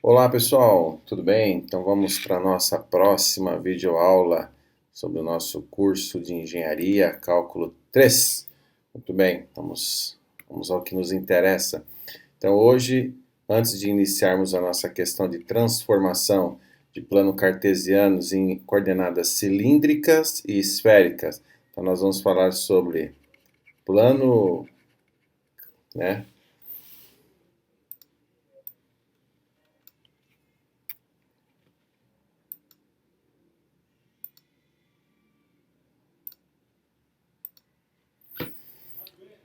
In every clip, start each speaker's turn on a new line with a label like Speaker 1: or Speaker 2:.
Speaker 1: Olá pessoal, tudo bem? Então vamos para a nossa próxima videoaula sobre o nosso curso de Engenharia Cálculo 3. Muito bem, vamos ao que nos interessa. Então hoje, antes de iniciarmos a nossa questão de transformação de plano cartesianos em coordenadas cilíndricas e esféricas, então nós vamos falar sobre plano, né?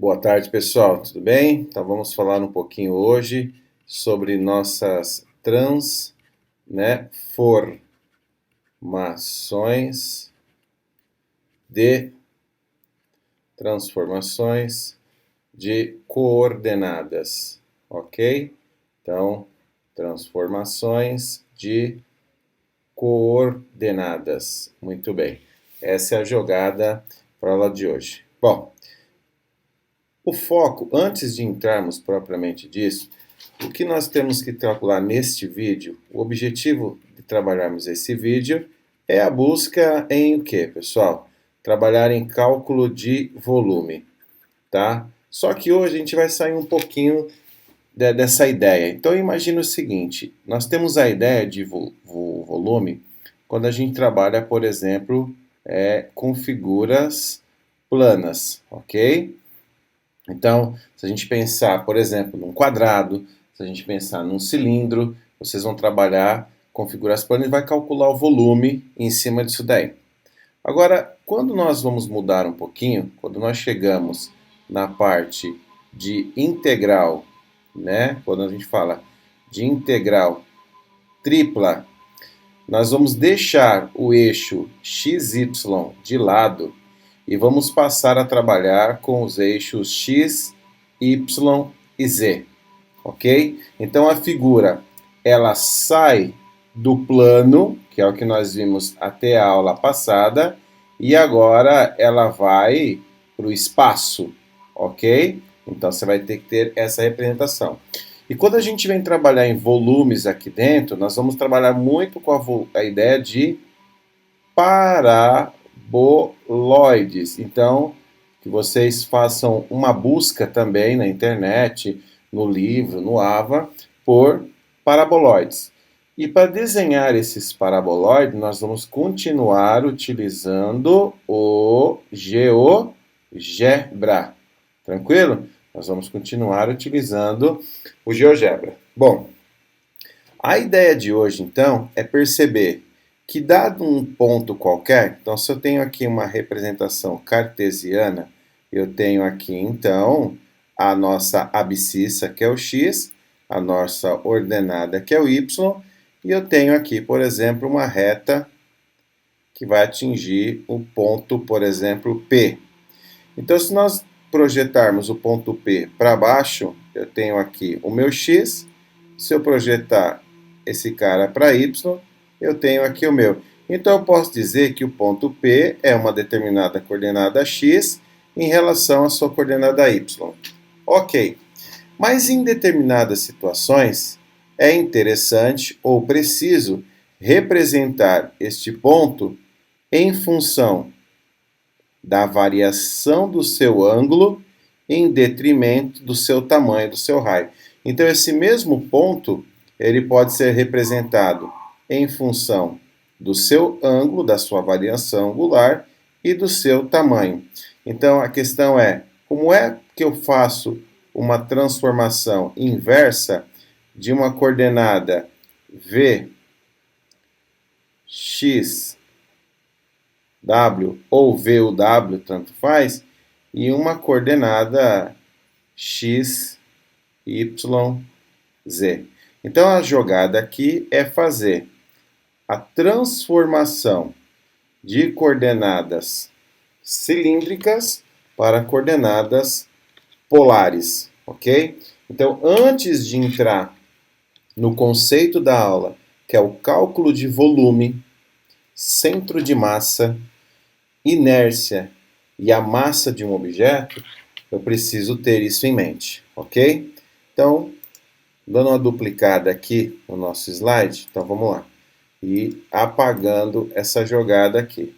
Speaker 1: Boa tarde, pessoal. Tudo bem? Então vamos falar um pouquinho hoje sobre nossas transformações de coordenadas, ok? Então, transformações de coordenadas. Muito bem. Essa é a jogada para a aula de hoje. Bom, o foco, antes de entrarmos propriamente disso, o que nós temos que calcular neste vídeo, o objetivo de trabalharmos esse vídeo é a busca em o que, pessoal? Trabalhar em cálculo de volume, tá? Só que hoje a gente vai sair um pouquinho dessa ideia. Então imagina o seguinte, nós temos a ideia de volume quando a gente trabalha, por exemplo, com figuras planas, ok? Então, se a gente pensar, por exemplo, num quadrado, se a gente pensar num cilindro, vocês vão trabalhar com figuras planas e vai calcular o volume em cima disso daí. Agora, quando nós vamos mudar um pouquinho, quando nós chegamos na parte de integral, né? Quando a gente fala de integral tripla, nós vamos deixar o eixo XY de lado e vamos passar a trabalhar com os eixos X, Y e Z, ok? Então a figura, ela sai do plano, que é o que nós vimos até a aula passada, e agora ela vai para o espaço, ok? Então você vai ter que ter essa representação. E quando a gente vem trabalhar em volumes aqui dentro, nós vamos trabalhar muito com a ideia de paraboloides. Então, que vocês façam uma busca também na internet, no livro, no AVA, por paraboloides. E para desenhar esses paraboloides, nós vamos continuar utilizando o GeoGebra. Tranquilo? Nós vamos continuar utilizando o GeoGebra. Bom, a ideia de hoje, então, é perceber que dado um ponto qualquer, então se eu tenho aqui uma representação cartesiana, eu tenho aqui, então, a nossa abscissa, que é o x, a nossa ordenada, que é o y, e eu tenho aqui, por exemplo, uma reta que vai atingir o ponto, por exemplo, P. Então, se nós projetarmos o ponto P para baixo, eu tenho aqui o meu x. Se eu projetar esse cara para y, eu tenho aqui o meu. Então, eu posso dizer que o ponto P é uma determinada coordenada x em relação à sua coordenada y. Ok, mas em determinadas situações é interessante ou preciso representar este ponto em função da variação do seu ângulo em detrimento do seu tamanho, do seu raio. Então, esse mesmo ponto, ele pode ser representado em função do seu ângulo, da sua variação angular e do seu tamanho. Então, a questão é, como é que eu faço uma transformação inversa de uma coordenada v, x, w ou v ou w, tanto faz, e uma coordenada x, y, z. Então a jogada aqui é fazer a transformação de coordenadas cilíndricas para coordenadas polares, ok? Então antes de entrar no conceito da aula, que é o cálculo de volume, centro de massa, inércia e a massa de um objeto, eu preciso ter isso em mente, ok? Então, dando uma duplicada aqui no nosso slide, então vamos lá, e apagando essa jogada aqui.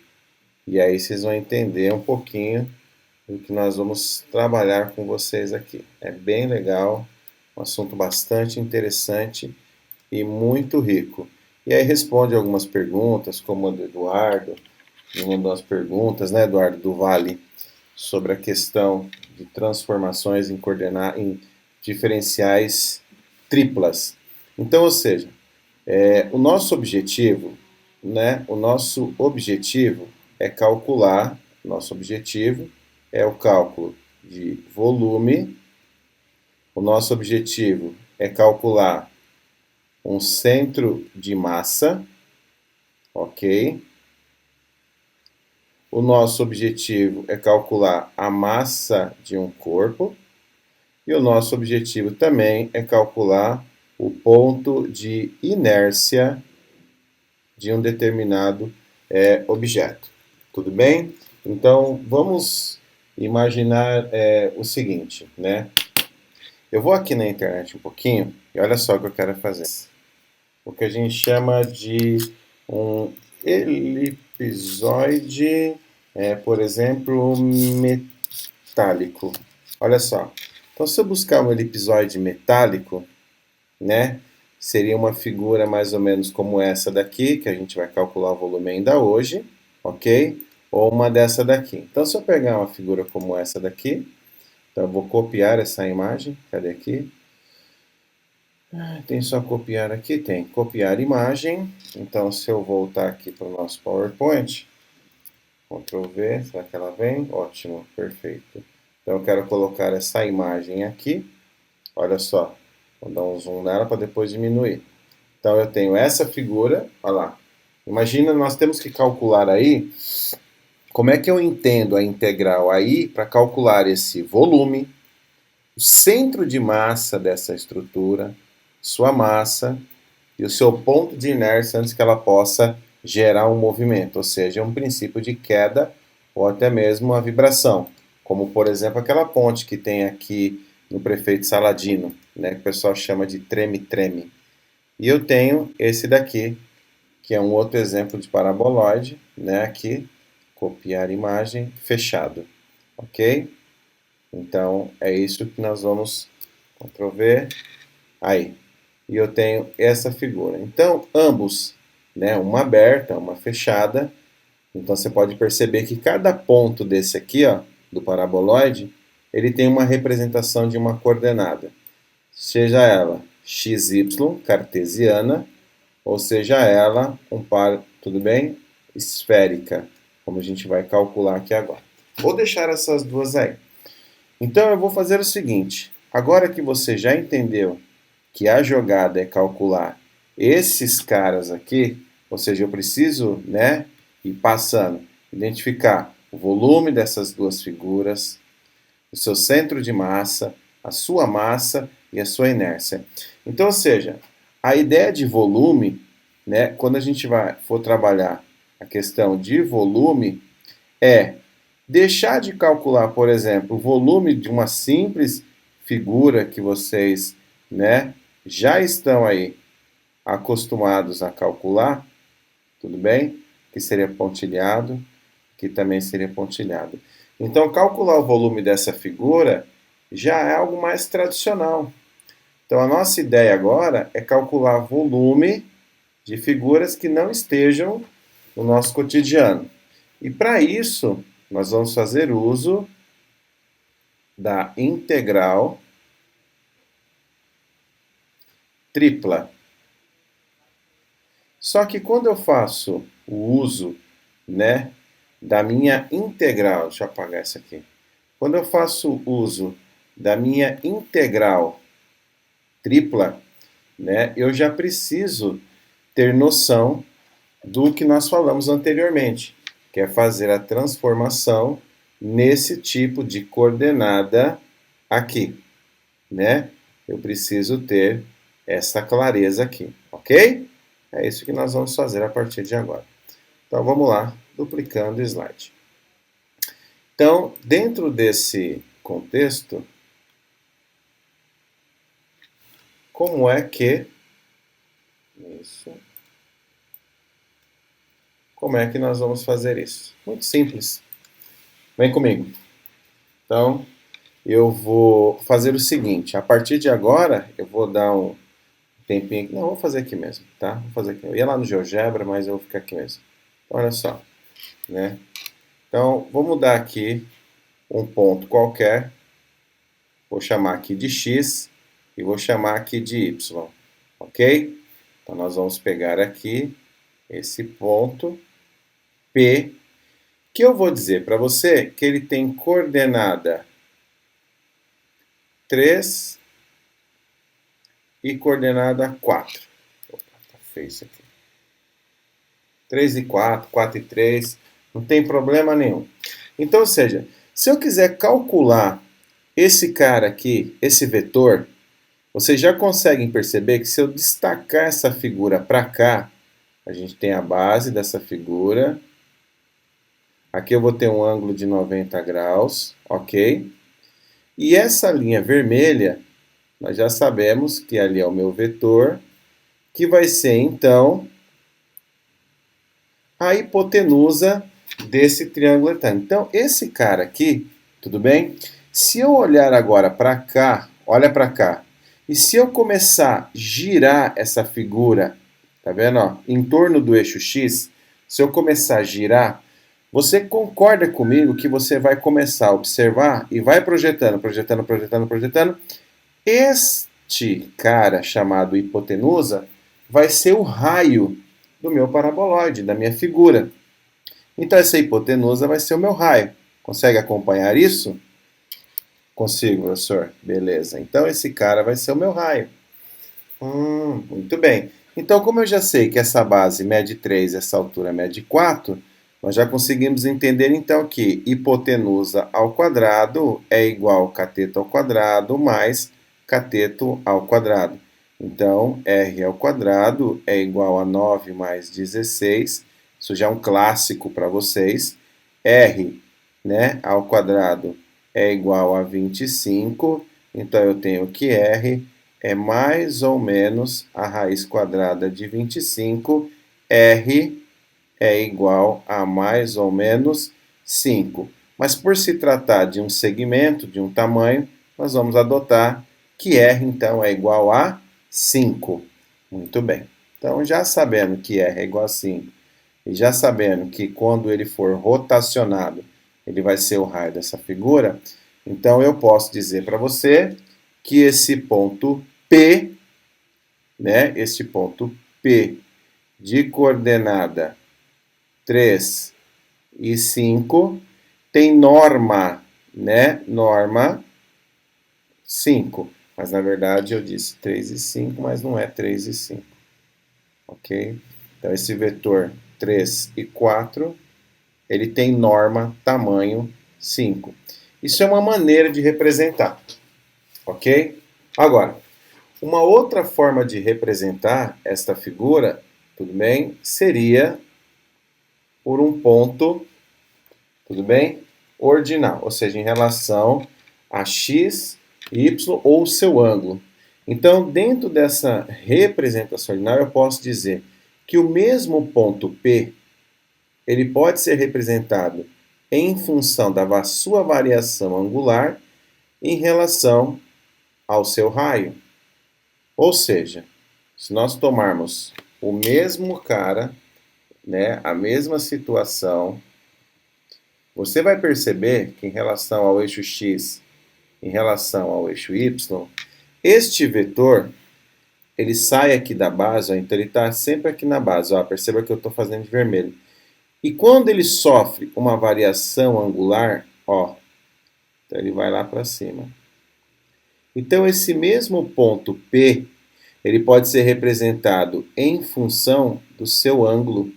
Speaker 1: E aí vocês vão entender um pouquinho do que nós vamos trabalhar com vocês aqui. É bem legal, um assunto bastante interessante e muito rico. E aí responde algumas perguntas, como a do Eduardo, uma das perguntas, né, Eduardo, do Vale, sobre a questão de transformações em diferenciais triplas. Então, ou seja, o nosso objetivo, né, o nosso objetivo é calcular, nosso objetivo é o cálculo de volume, o nosso objetivo é calcular um centro de massa, ok? O nosso objetivo é calcular a massa de um corpo e o nosso objetivo também é calcular o ponto de inércia de um determinado objeto. Tudo bem? Então, vamos imaginar o seguinte, né? Eu vou aqui na internet um pouquinho e olha só o que eu quero fazer. O que a gente chama de um elipsoide, por exemplo, metálico. Olha só. Então, se eu buscar um elipsoide metálico, né, seria uma figura mais ou menos como essa daqui, que a gente vai calcular o volume ainda hoje, ok? Ou uma dessa daqui. Então, se eu pegar uma figura como essa daqui, então eu vou copiar essa imagem, cadê aqui? Tem só copiar aqui? Tem. Copiar imagem. Então, se eu voltar aqui para o nosso PowerPoint, Ctrl V, será que ela vem? Ótimo, perfeito. Então, eu quero colocar essa imagem aqui. Olha só, vou dar um zoom nela para depois diminuir. Então, eu tenho essa figura, olha lá. Imagina, nós temos que calcular aí, como é que eu entendo a integral aí para calcular esse volume, o centro de massa dessa estrutura, sua massa e o seu ponto de inércia antes que ela possa gerar um movimento, ou seja, um princípio de queda ou até mesmo uma vibração, como por exemplo aquela ponte que tem aqui no Prefeito Saladino, né, que o pessoal chama de treme-treme. E eu tenho esse daqui, que é um outro exemplo de paraboloide, né, aqui, copiar imagem, fechado, ok? Então, é isso que nós vamos, Ctrl V, aí. E eu tenho essa figura. Então, ambos, né, uma aberta, uma fechada. Então, você pode perceber que cada ponto desse aqui, ó, do paraboloide, ele tem uma representação de uma coordenada. Seja ela xy, cartesiana, ou seja ela um par, tudo bem? Esférica, como a gente vai calcular aqui agora. Vou deixar essas duas aí. Então, eu vou fazer o seguinte. Agora que você já entendeu que a jogada é calcular esses caras aqui, ou seja, eu preciso, né, ir passando, identificar o volume dessas duas figuras, o seu centro de massa, a sua massa e a sua inércia. Então, ou seja, a ideia de volume, né, quando a gente for trabalhar a questão de volume, é deixar de calcular, por exemplo, o volume de uma simples figura que vocês, né, já estão aí acostumados a calcular, tudo bem? Que seria pontilhado, que também seria pontilhado. Então, calcular o volume dessa figura já é algo mais tradicional. Então, a nossa ideia agora é calcular volume de figuras que não estejam no nosso cotidiano. E para isso, nós vamos fazer uso da integral tripla. Só que quando eu faço o uso, né, da minha integral, deixa eu apagar essa aqui. Quando eu faço uso da minha integral tripla, né, eu já preciso ter noção do que nós falamos anteriormente, que é fazer a transformação nesse tipo de coordenada aqui, né? Eu preciso ter essa clareza aqui, ok? É isso que nós vamos fazer a partir de agora. Então vamos lá, duplicando o slide. Então, dentro desse contexto, como é que... Isso. Como é que nós vamos fazer isso? Muito simples. Vem comigo. Então, eu vou fazer o seguinte. A partir de agora, eu vou dar um tempinho aqui. Não, vou fazer aqui mesmo, tá? Vou fazer aqui. Eu ia lá no GeoGebra, mas eu vou ficar aqui mesmo. Olha só, né? Então, vou mudar aqui um ponto qualquer. Vou chamar aqui de X e vou chamar aqui de Y, ok? Então, nós vamos pegar aqui esse ponto P, que eu vou dizer para você que ele tem coordenada 3 e coordenada 4. Opa, tá feio isso aqui. 3 e 4, 4 e 3, não tem problema nenhum. Então, ou seja, se eu quiser calcular esse cara aqui, esse vetor, vocês já conseguem perceber que se eu destacar essa figura para cá, a gente tem a base dessa figura. Aqui eu vou ter um ângulo de 90 graus, ok? E essa linha vermelha, nós já sabemos que ali é o meu vetor, que vai ser, então, a hipotenusa desse triângulo retângulo. Então, esse cara aqui, tudo bem? Se eu olhar agora para cá, olha para cá, e se eu começar a girar essa figura, tá vendo? Ó, em torno do eixo X, se eu começar a girar, você concorda comigo que você vai começar a observar e vai projetando, projetando, projetando, projetando. Este cara chamado hipotenusa vai ser o raio do meu paraboloide, da minha figura. Então essa hipotenusa vai ser o meu raio. Consegue acompanhar isso? Consigo, professor. Beleza. Então esse cara vai ser o meu raio. Muito bem. Então, como eu já sei que essa base mede 3 e essa altura mede 4, nós já conseguimos entender então que hipotenusa ao quadrado é igual a cateto ao quadrado mais cateto ao quadrado. Então, r ao quadrado é igual a 9 mais 16. Isso já é um clássico para vocês. R, né, ao quadrado é igual a 25. Então, eu tenho que R é mais ou menos a raiz quadrada de 25. R é igual a mais ou menos 5. Mas por se tratar de um segmento, de um tamanho, nós vamos adotar que R, então, é igual a 5. Muito bem. Então, já sabendo que R é igual a 5, e já sabendo que quando ele for rotacionado, ele vai ser o raio dessa figura, então eu posso dizer para você que esse ponto P, né, esse ponto P de coordenada 3 e 5 tem norma, né, norma 5. Mas, na verdade, eu disse 3 e 5, mas não é 3 e 5. Ok? Então, esse vetor 3 e 4, ele tem norma tamanho 5. Isso é uma maneira de representar. Ok? Agora, uma outra forma de representar esta figura, tudo bem, seria por um ponto, tudo bem, ordinal, ou seja, em relação a x, y ou seu ângulo. Então, dentro dessa representação ordinal, eu posso dizer que o mesmo ponto P, ele pode ser representado em função da sua variação angular em relação ao seu raio. Ou seja, se nós tomarmos o mesmo cara, né, a mesma situação, você vai perceber que em relação ao eixo x, em relação ao eixo y, este vetor, ele sai aqui da base, ó, então ele está sempre aqui na base. Ó, perceba que eu estou fazendo de vermelho. E quando ele sofre uma variação angular, ó, então ele vai lá para cima. Então esse mesmo ponto P, ele pode ser representado em função do seu ângulo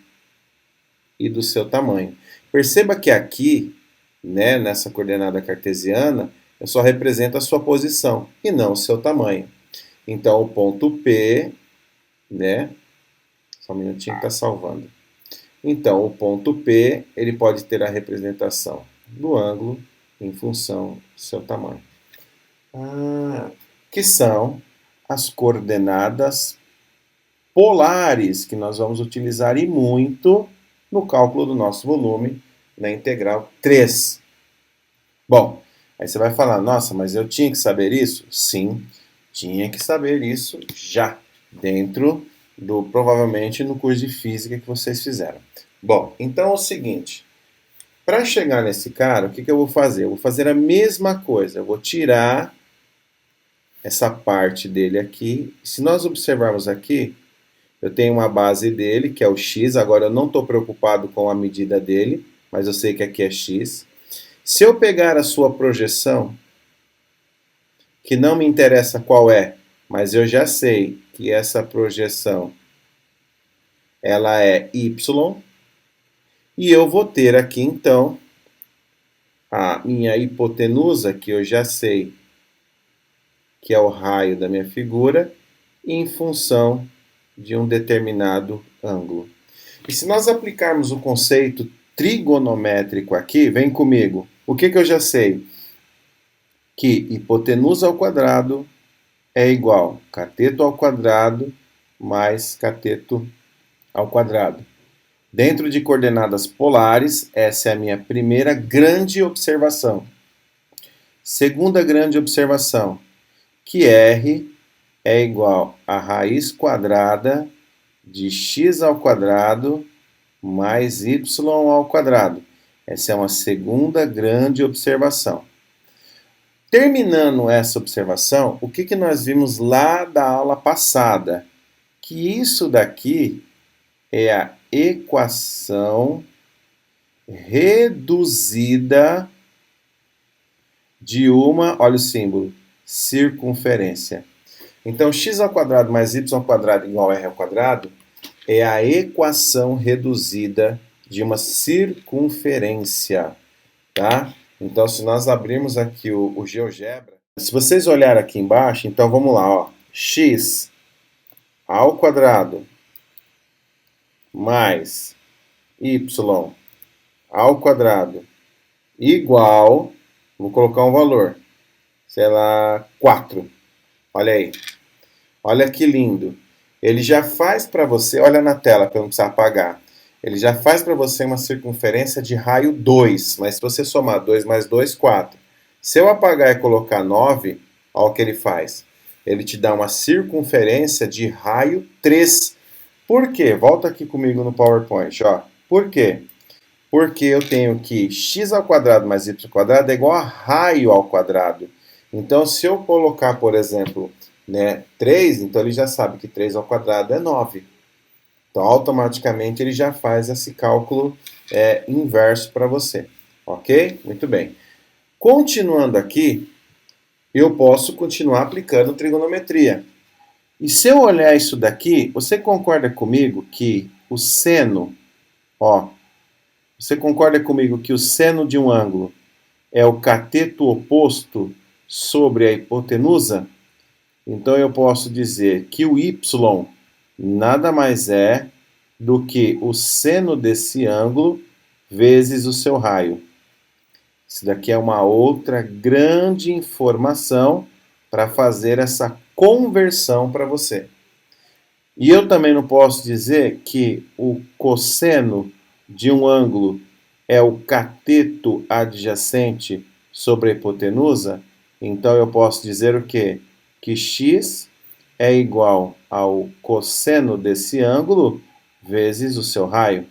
Speaker 1: e do seu tamanho. Perceba que aqui, né, nessa coordenada cartesiana, eu só represento a sua posição e não o seu tamanho. Então, o ponto P, né, só um minutinho que está salvando. Então, o ponto P, ele pode ter a representação do ângulo em função do seu tamanho. Que são as coordenadas polares, que nós vamos utilizar e muito no cálculo do nosso volume na integral 3. Bom, aí você vai falar, nossa, mas eu tinha que saber isso? Sim, tinha que saber isso já, dentro do, provavelmente, no curso de física que vocês fizeram. Bom, então é o seguinte, para chegar nesse cara, o que eu vou fazer? Eu vou fazer a mesma coisa, eu vou tirar essa parte dele aqui. Se nós observarmos aqui, eu tenho uma base dele, que é o x, agora eu não estou preocupado com a medida dele, mas eu sei que aqui é x. Se eu pegar a sua projeção, que não me interessa qual é, mas eu já sei que essa projeção ela é y, e eu vou ter aqui então a minha hipotenusa, que eu já sei que é o raio da minha figura, em função de um determinado ângulo. E se nós aplicarmos o conceito trigonométrico aqui, vem comigo. O que eu já sei? Que hipotenusa ao quadrado é igual a cateto ao quadrado mais cateto ao quadrado. Dentro de coordenadas polares, essa é a minha primeira grande observação. Segunda grande observação, que R é igual a raiz quadrada de x ao quadrado mais y ao quadrado. Essa é uma segunda grande observação. Terminando essa observação, o que nós vimos lá da aula passada? Que isso daqui é a equação reduzida de uma, olha o símbolo, circunferência. Então, x ao quadrado mais y ao quadrado igual a r ao quadrado é a equação reduzida de uma circunferência, tá? Então, se nós abrirmos aqui o GeoGebra, se vocês olharem aqui embaixo, então vamos lá, ó, x ao quadrado mais y ao quadrado igual, vou colocar um valor, sei lá, 4. Olha aí. Olha que lindo. Ele já faz para você, olha na tela para eu não precisar apagar. Ele já faz para você uma circunferência de raio 2, mas se você somar 2 mais 2, 4. Se eu apagar e colocar 9, olha o que ele faz. Ele te dá uma circunferência de raio 3. Por quê? Volta aqui comigo no PowerPoint. Ó. Por quê? Porque eu tenho que x ao quadrado mais y ao quadrado é igual a raio ao quadrado. Então, se eu colocar, por exemplo, 3, então ele já sabe que 3 ao quadrado é 9. Então, automaticamente, ele já faz esse cálculo inverso para você. Ok? Muito bem. Continuando aqui, eu posso continuar aplicando trigonometria. E se eu olhar isso daqui, você concorda comigo que o seno, ó, você concorda comigo que o seno de um ângulo é o cateto oposto sobre a hipotenusa? Então eu posso dizer que o y nada mais é do que o seno desse ângulo vezes o seu raio. Isso daqui é uma outra grande informação para fazer essa conversão para você. E eu também não posso dizer que o cosseno de um ângulo é o cateto adjacente sobre a hipotenusa. Então eu posso dizer o quê? Que x é igual ao cosseno desse ângulo vezes o seu raio.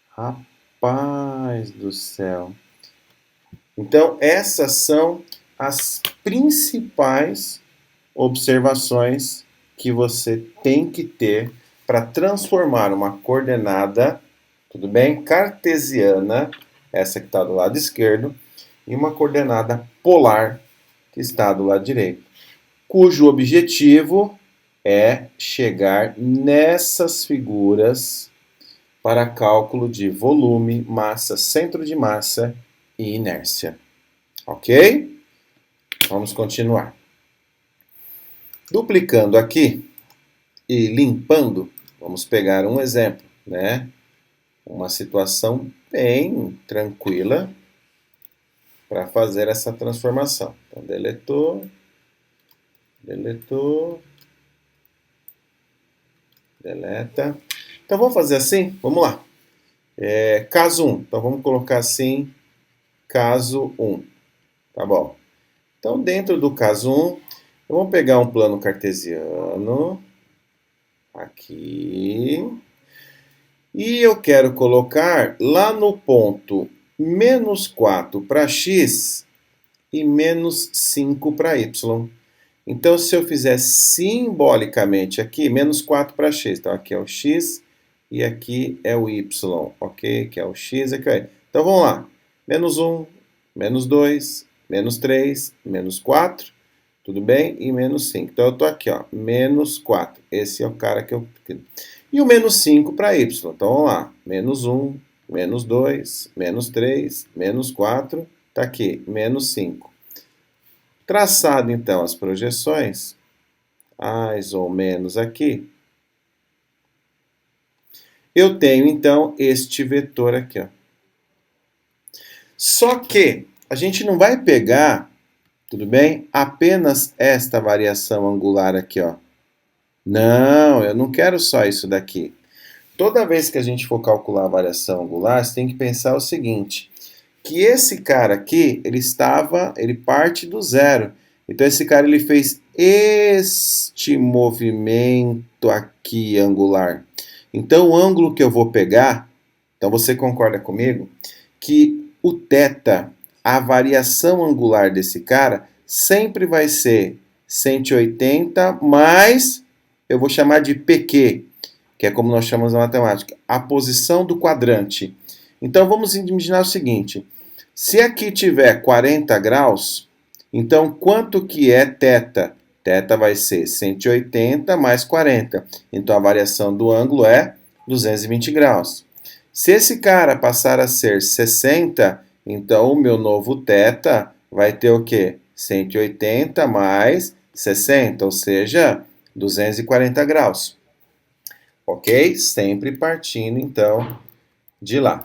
Speaker 1: Rapaz do céu! Então, essas são as principais observações que você tem que ter para transformar uma coordenada, tudo bem, cartesiana, essa que está do lado esquerdo, em uma coordenada polar, que está do lado direito, cujo objetivo é chegar nessas figuras para cálculo de volume, massa, centro de massa e inércia. Ok? Vamos continuar. Duplicando aqui e limpando, vamos pegar um exemplo, né? Uma situação bem tranquila para fazer essa transformação. Então, deletou. Deletou. Deleta. Então vamos fazer assim? Vamos lá. Caso 1. Então vamos colocar assim, caso 1. Tá bom. Então dentro do caso 1, vamos pegar um plano cartesiano. Aqui. E eu quero colocar lá no ponto menos 4 para x e menos 5 para y. Então, se eu fizer simbolicamente aqui, menos 4 para x. Então, aqui é o x e aqui é o y, ok? Que é o x e aqui é o y. Então, vamos lá. Menos 1, menos 2, menos 3, menos 4, tudo bem? E menos 5. Então, eu estou aqui, ó, menos 4. Esse é o cara que eu... E o menos 5 para y. Então, vamos lá. Menos 1, menos 2, menos 3, menos 4. Está aqui, menos 5. Traçado, então, as projeções, mais ou menos aqui, eu tenho, então, este vetor aqui. Ó. Só que a gente não vai pegar, tudo bem, apenas esta variação angular aqui. Ó. Não, eu não quero só isso daqui. Toda vez que a gente for calcular a variação angular, você tem que pensar o seguinte, que esse cara aqui, ele parte do zero. Então esse cara ele fez este movimento aqui angular. Então o ângulo que eu vou pegar, então você concorda comigo, que o θ, a variação angular desse cara, sempre vai ser 180 mais, eu vou chamar de PQ, que é como nós chamamos na matemática, a posição do quadrante. Então vamos imaginar o seguinte, se aqui tiver 40 graus, então quanto que é θ? Θ vai ser 180 mais 40. Então a variação do ângulo é 220 graus. Se esse cara passar a ser 60, então o meu novo θ vai ter o quê? 180 mais 60, ou seja, 240 graus. Ok? Sempre partindo, então, de lá.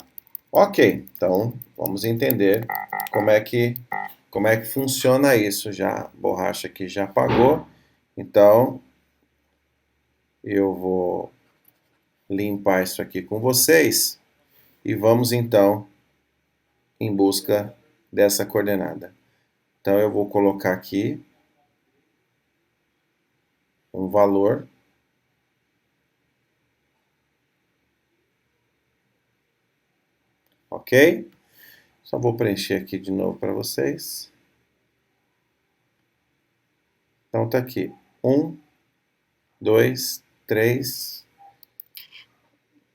Speaker 1: Ok, então vamos entender como é que funciona isso. Já a borracha aqui já apagou, então eu vou limpar isso aqui com vocês e vamos então em busca dessa coordenada. Então eu vou colocar aqui um valor. Ok? Só vou preencher aqui de novo para vocês. Então tá aqui. 1, 2, 3.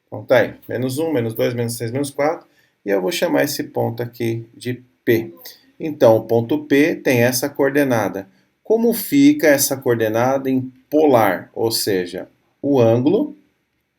Speaker 1: Então tá aí. Menos 1, menos 2, menos 6, menos 4. E eu vou chamar esse ponto aqui de P. Então, o ponto P tem essa coordenada. Como fica essa coordenada em polar? Ou seja, o ângulo,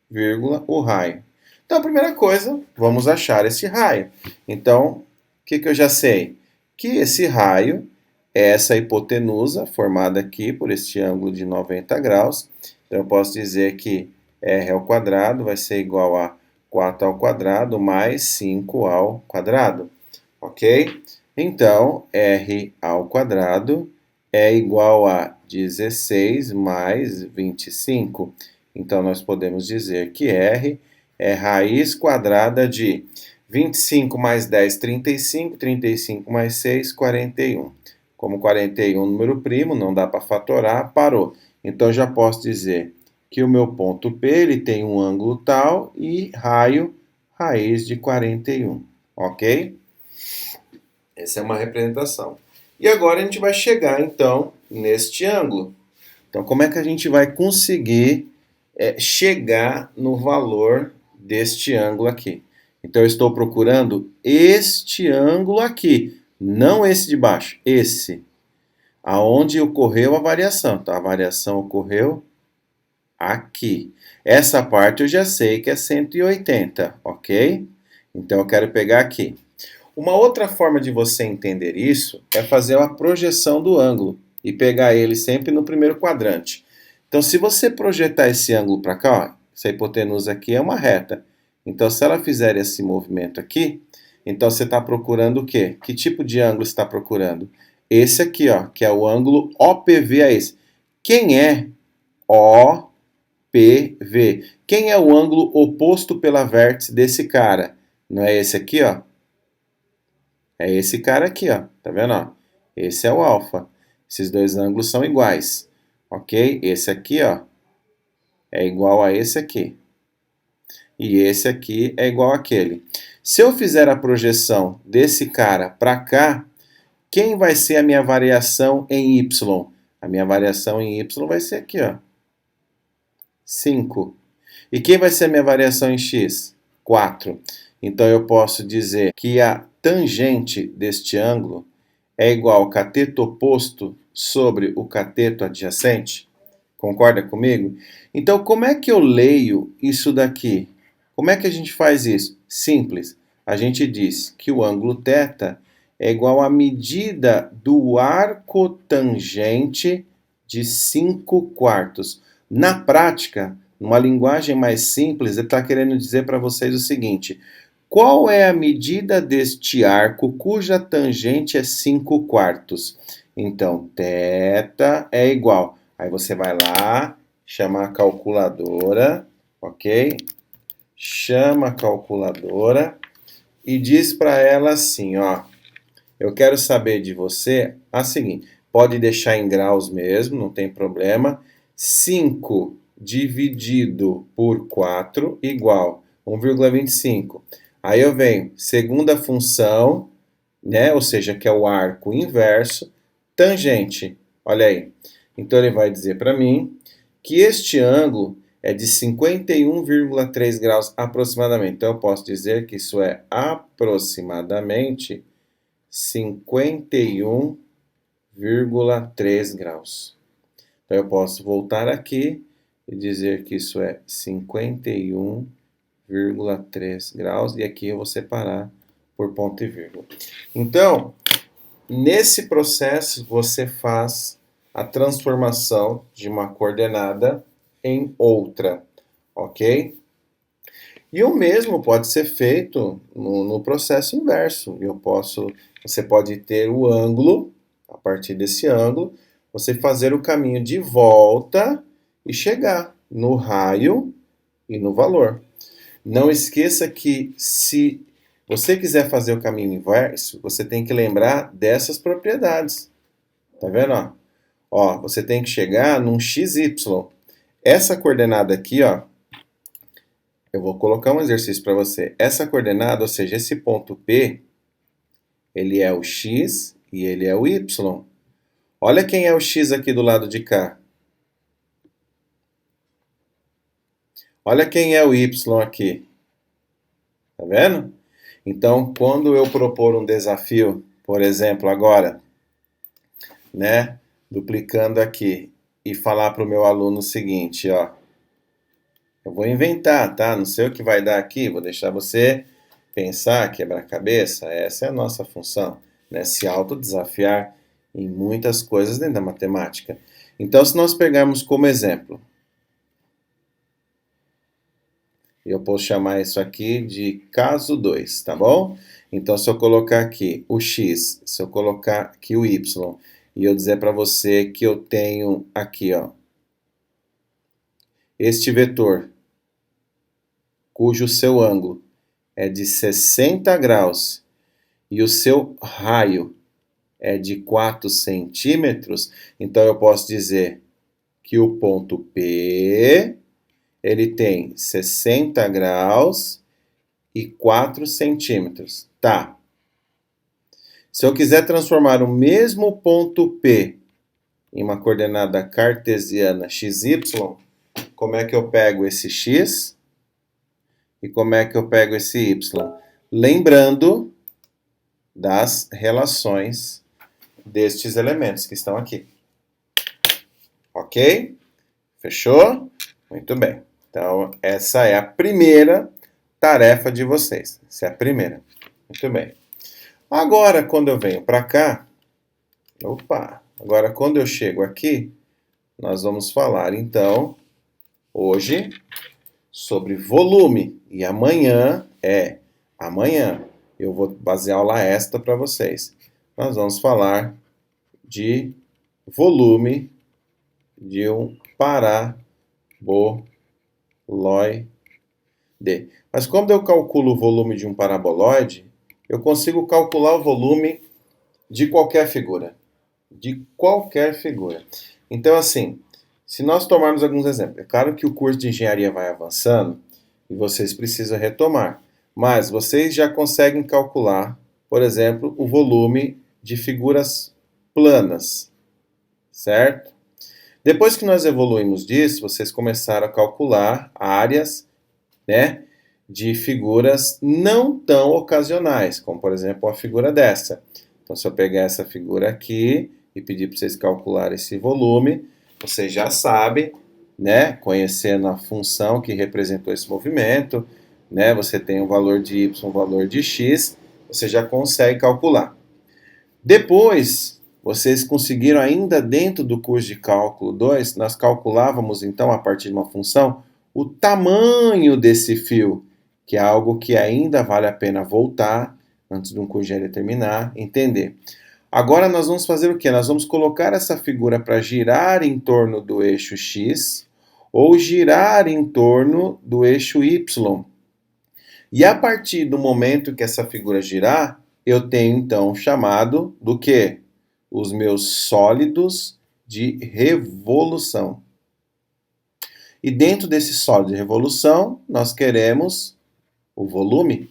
Speaker 1: vírgula, o raio. Então, a primeira coisa, vamos achar esse raio. Então, o que eu já sei? Que esse raio é essa hipotenusa formada aqui por este ângulo de 90 graus. Então, eu posso dizer que r ao quadrado vai ser igual a 4 ao quadrado mais 5 ao quadrado. Ok? Então, r ao quadrado é igual a 16 mais 25. Então, nós podemos dizer que r é raiz quadrada de 25 mais 10, 35, 35 mais 6, 41. Como 41 é um número primo, não dá para fatorar, parou. Então, eu já posso dizer que o meu ponto P ele tem um ângulo tal e raio raiz de 41. Ok? Essa é uma representação. E agora a gente vai chegar, então, neste ângulo. Então, como é que a gente vai conseguir chegar no valor deste ângulo aqui? Então, eu estou procurando este ângulo aqui, não esse de baixo, esse, aonde ocorreu a variação. Então, a variação ocorreu aqui. Essa parte eu já sei que é 180, ok? Então, eu quero pegar aqui. Uma outra forma de você entender isso é fazer uma projeção do ângulo e pegar ele sempre no primeiro quadrante. Então, se você projetar esse ângulo para cá, ó, essa hipotenusa aqui é uma reta. Então, se ela fizer esse movimento aqui, então você está procurando o quê? Que tipo de ângulo você está procurando? Esse aqui, ó, que é o ângulo OPV a esse. Quem é OPV? Quem é o ângulo oposto pela vértice desse cara? Não é esse aqui, ó? É esse cara aqui, ó. Tá vendo, ó? Esse é o alfa. Esses dois ângulos são iguais, ok? Esse aqui, ó, é igual a esse aqui. E esse aqui é igual àquele. Se eu fizer a projeção desse cara para cá, quem vai ser a minha variação em y? A minha variação em y vai ser aqui, ó, 5. E quem vai ser a minha variação em x? 4. Então eu posso dizer que a tangente deste ângulo é igual ao cateto oposto sobre o cateto adjacente. Concorda comigo? Então, como é que eu leio isso daqui? Como é que a gente faz isso? Simples. A gente diz que o ângulo θ é igual à medida do arco tangente de 5 quartos. Na prática, numa linguagem mais simples, ele está querendo dizer para vocês o seguinte: qual é a medida deste arco cuja tangente é 5 quartos? Então, θ é igual. Aí você vai lá, chama a calculadora, ok? Chama a calculadora e diz para ela assim, ó, eu quero saber de você a seguinte, pode deixar em graus mesmo, não tem problema, 5 dividido por 4 igual 1,25. Aí eu venho, segunda função, né, ou seja, que é o arco inverso, tangente, olha aí. Então ele vai dizer para mim que este ângulo é de 51,3 graus aproximadamente. Então eu posso dizer que isso é aproximadamente 51,3 graus. Então eu posso voltar aqui e dizer que isso é 51,3 graus e aqui eu vou separar por ponto e vírgula. Então, nesse processo você faz a transformação de uma coordenada em outra, ok? E o mesmo pode ser feito no processo inverso. Você pode ter o ângulo, a partir desse ângulo, você fazer o caminho de volta e chegar no raio e no valor. Não esqueça que se você quiser fazer o caminho inverso, você tem que lembrar dessas propriedades. Tá vendo? Ó, você tem que chegar num XY. Essa coordenada aqui, ó, eu vou colocar um exercício para você. Essa coordenada, ou seja, esse ponto P, ele é o X e ele é o Y. Olha quem é o X aqui do lado de cá. Olha quem é o Y aqui. Tá vendo? Então, quando eu propor um desafio, por exemplo, agora, né, duplicando aqui, e falar para o meu aluno o seguinte, ó, eu vou inventar, tá? Não sei o que vai dar aqui, vou deixar você pensar, quebrar a cabeça, essa é a nossa função, né? Se autodesafiar em muitas coisas dentro da matemática. Então, se nós pegarmos como exemplo, eu posso chamar isso aqui de caso 2, tá bom? Então, se eu colocar aqui o x, se eu colocar aqui o y, e eu dizer para você que eu tenho aqui, ó, este vetor, cujo seu ângulo é de 60 graus e o seu raio é de 4 centímetros, então eu posso dizer que o ponto P ele tem 60 graus e 4 centímetros. Tá. Se eu quiser transformar o mesmo ponto P em uma coordenada cartesiana XY, como é que eu pego esse X e como é que eu pego esse Y? Lembrando das relações destes elementos que estão aqui. Ok? Fechou? Muito bem. Então, essa é a primeira tarefa de vocês. Essa é a primeira. Muito bem. Agora, quando eu venho para cá, agora quando eu chego aqui, nós vamos falar, então, hoje, sobre volume. E amanhã eu vou fazer aula extra para vocês. Nós vamos falar de volume de um paraboloide. Mas quando eu calculo o volume de um paraboloide, eu consigo calcular o volume de qualquer figura. De qualquer figura. Então, assim, se nós tomarmos alguns exemplos, é claro que o curso de engenharia vai avançando e vocês precisam retomar, mas vocês já conseguem calcular, por exemplo, o volume de figuras planas, certo? Depois que nós evoluímos disso, vocês começaram a calcular áreas, né, de figuras não tão ocasionais, como por exemplo a figura dessa. Então, se eu pegar essa figura aqui e pedir para vocês calcularem esse volume, vocês já sabem, né, conhecendo a função que representou esse movimento, né, você tem um valor de y, um valor de x, você já consegue calcular. Depois, vocês conseguiram ainda dentro do curso de cálculo 2, nós calculávamos então a partir de uma função o tamanho desse fio, que é algo que ainda vale a pena voltar antes de um curso de terminar, entender. Agora nós vamos fazer o quê? Nós vamos colocar essa figura para girar em torno do eixo X ou girar em torno do eixo Y. E a partir do momento que essa figura girar, eu tenho então chamado do quê? Os meus sólidos de revolução. E dentro desse sólido de revolução, nós queremos o volume.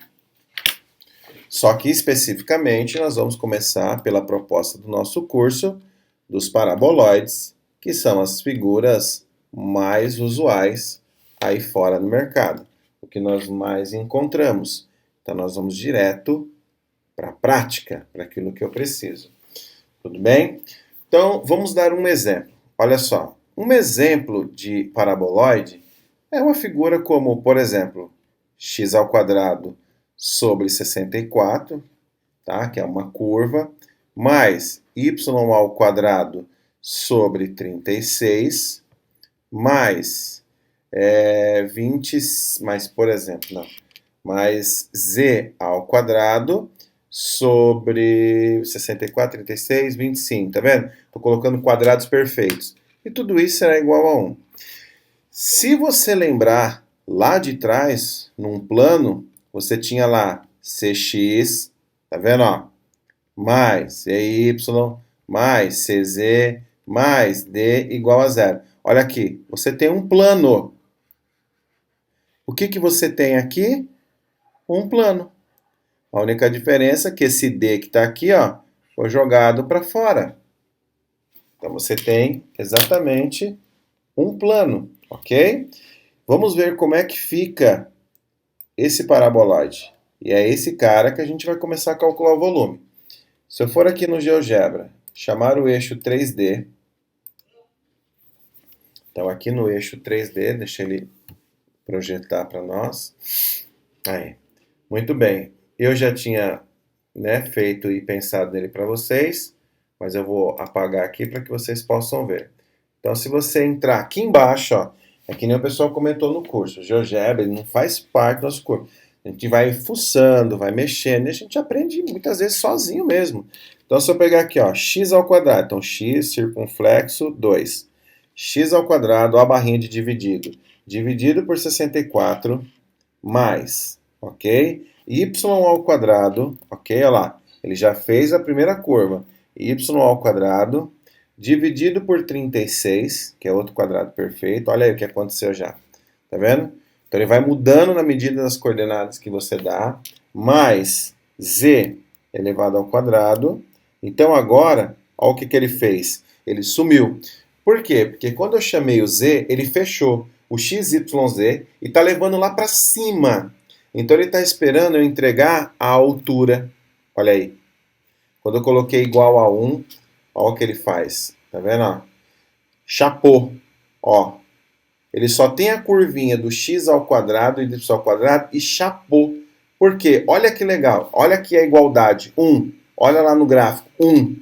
Speaker 1: Só que especificamente nós vamos começar pela proposta do nosso curso dos paraboloides, que são as figuras mais usuais aí fora no mercado, o que nós mais encontramos. Então nós vamos direto para a prática, para aquilo que eu preciso. Tudo bem? Então vamos dar um exemplo. Olha só, um exemplo de paraboloide é uma figura como, por exemplo, x² sobre 64, tá? Que é uma curva, mais y² sobre 36, mais 20, mais, por exemplo, não, mais z² sobre 64, 36, 25, tá vendo? Estou colocando quadrados perfeitos. E tudo isso será igual a 1. Se você lembrar, lá de trás, num plano, você tinha lá cx, tá vendo, ó? Mais cy, mais cz, mais d igual a 0. Olha aqui, você tem um plano. O que você tem aqui? Um plano. A única diferença é que esse d que está aqui, ó, foi jogado para fora. Então você tem exatamente um plano, ok? Vamos ver como é que fica esse paraboloide. E é esse cara que a gente vai começar a calcular o volume. Se eu for aqui no GeoGebra, chamar o eixo 3D. Então aqui no eixo 3D, deixa ele projetar para nós. Aí. Muito bem. Eu já tinha, né, feito e pensado nele para vocês, mas eu vou apagar aqui para que vocês possam ver. Então, se você entrar aqui embaixo, ó, é que nem o pessoal comentou no curso, o GeoGebra ele não faz parte do nosso curso. A gente vai fuçando, vai mexendo, e a gente aprende muitas vezes sozinho mesmo. Então, se eu pegar aqui, ó, x², então x circunflexo 2, x², ó a barrinha de dividido, dividido por 64, mais, ok? y², ok? Olha lá, ele já fez a primeira curva. y² dividido por 36, que é outro quadrado perfeito. Olha aí o que aconteceu já. Tá vendo? Então ele vai mudando na medida das coordenadas que você dá, mais z elevado ao quadrado. Então agora, olha o que ele fez. Ele sumiu. Por quê? Porque quando eu chamei o z, ele fechou o xyz e está levando lá para cima. Então ele está esperando eu entregar a altura. Olha aí. Quando eu coloquei igual a 1, olha o que ele faz. Tá vendo? Ó? Chapou. Ó. Ele só tem a curvinha do x² e do y² e chapou. Por quê? Olha que legal. Olha aqui a igualdade. 1. Olha lá no gráfico. 1.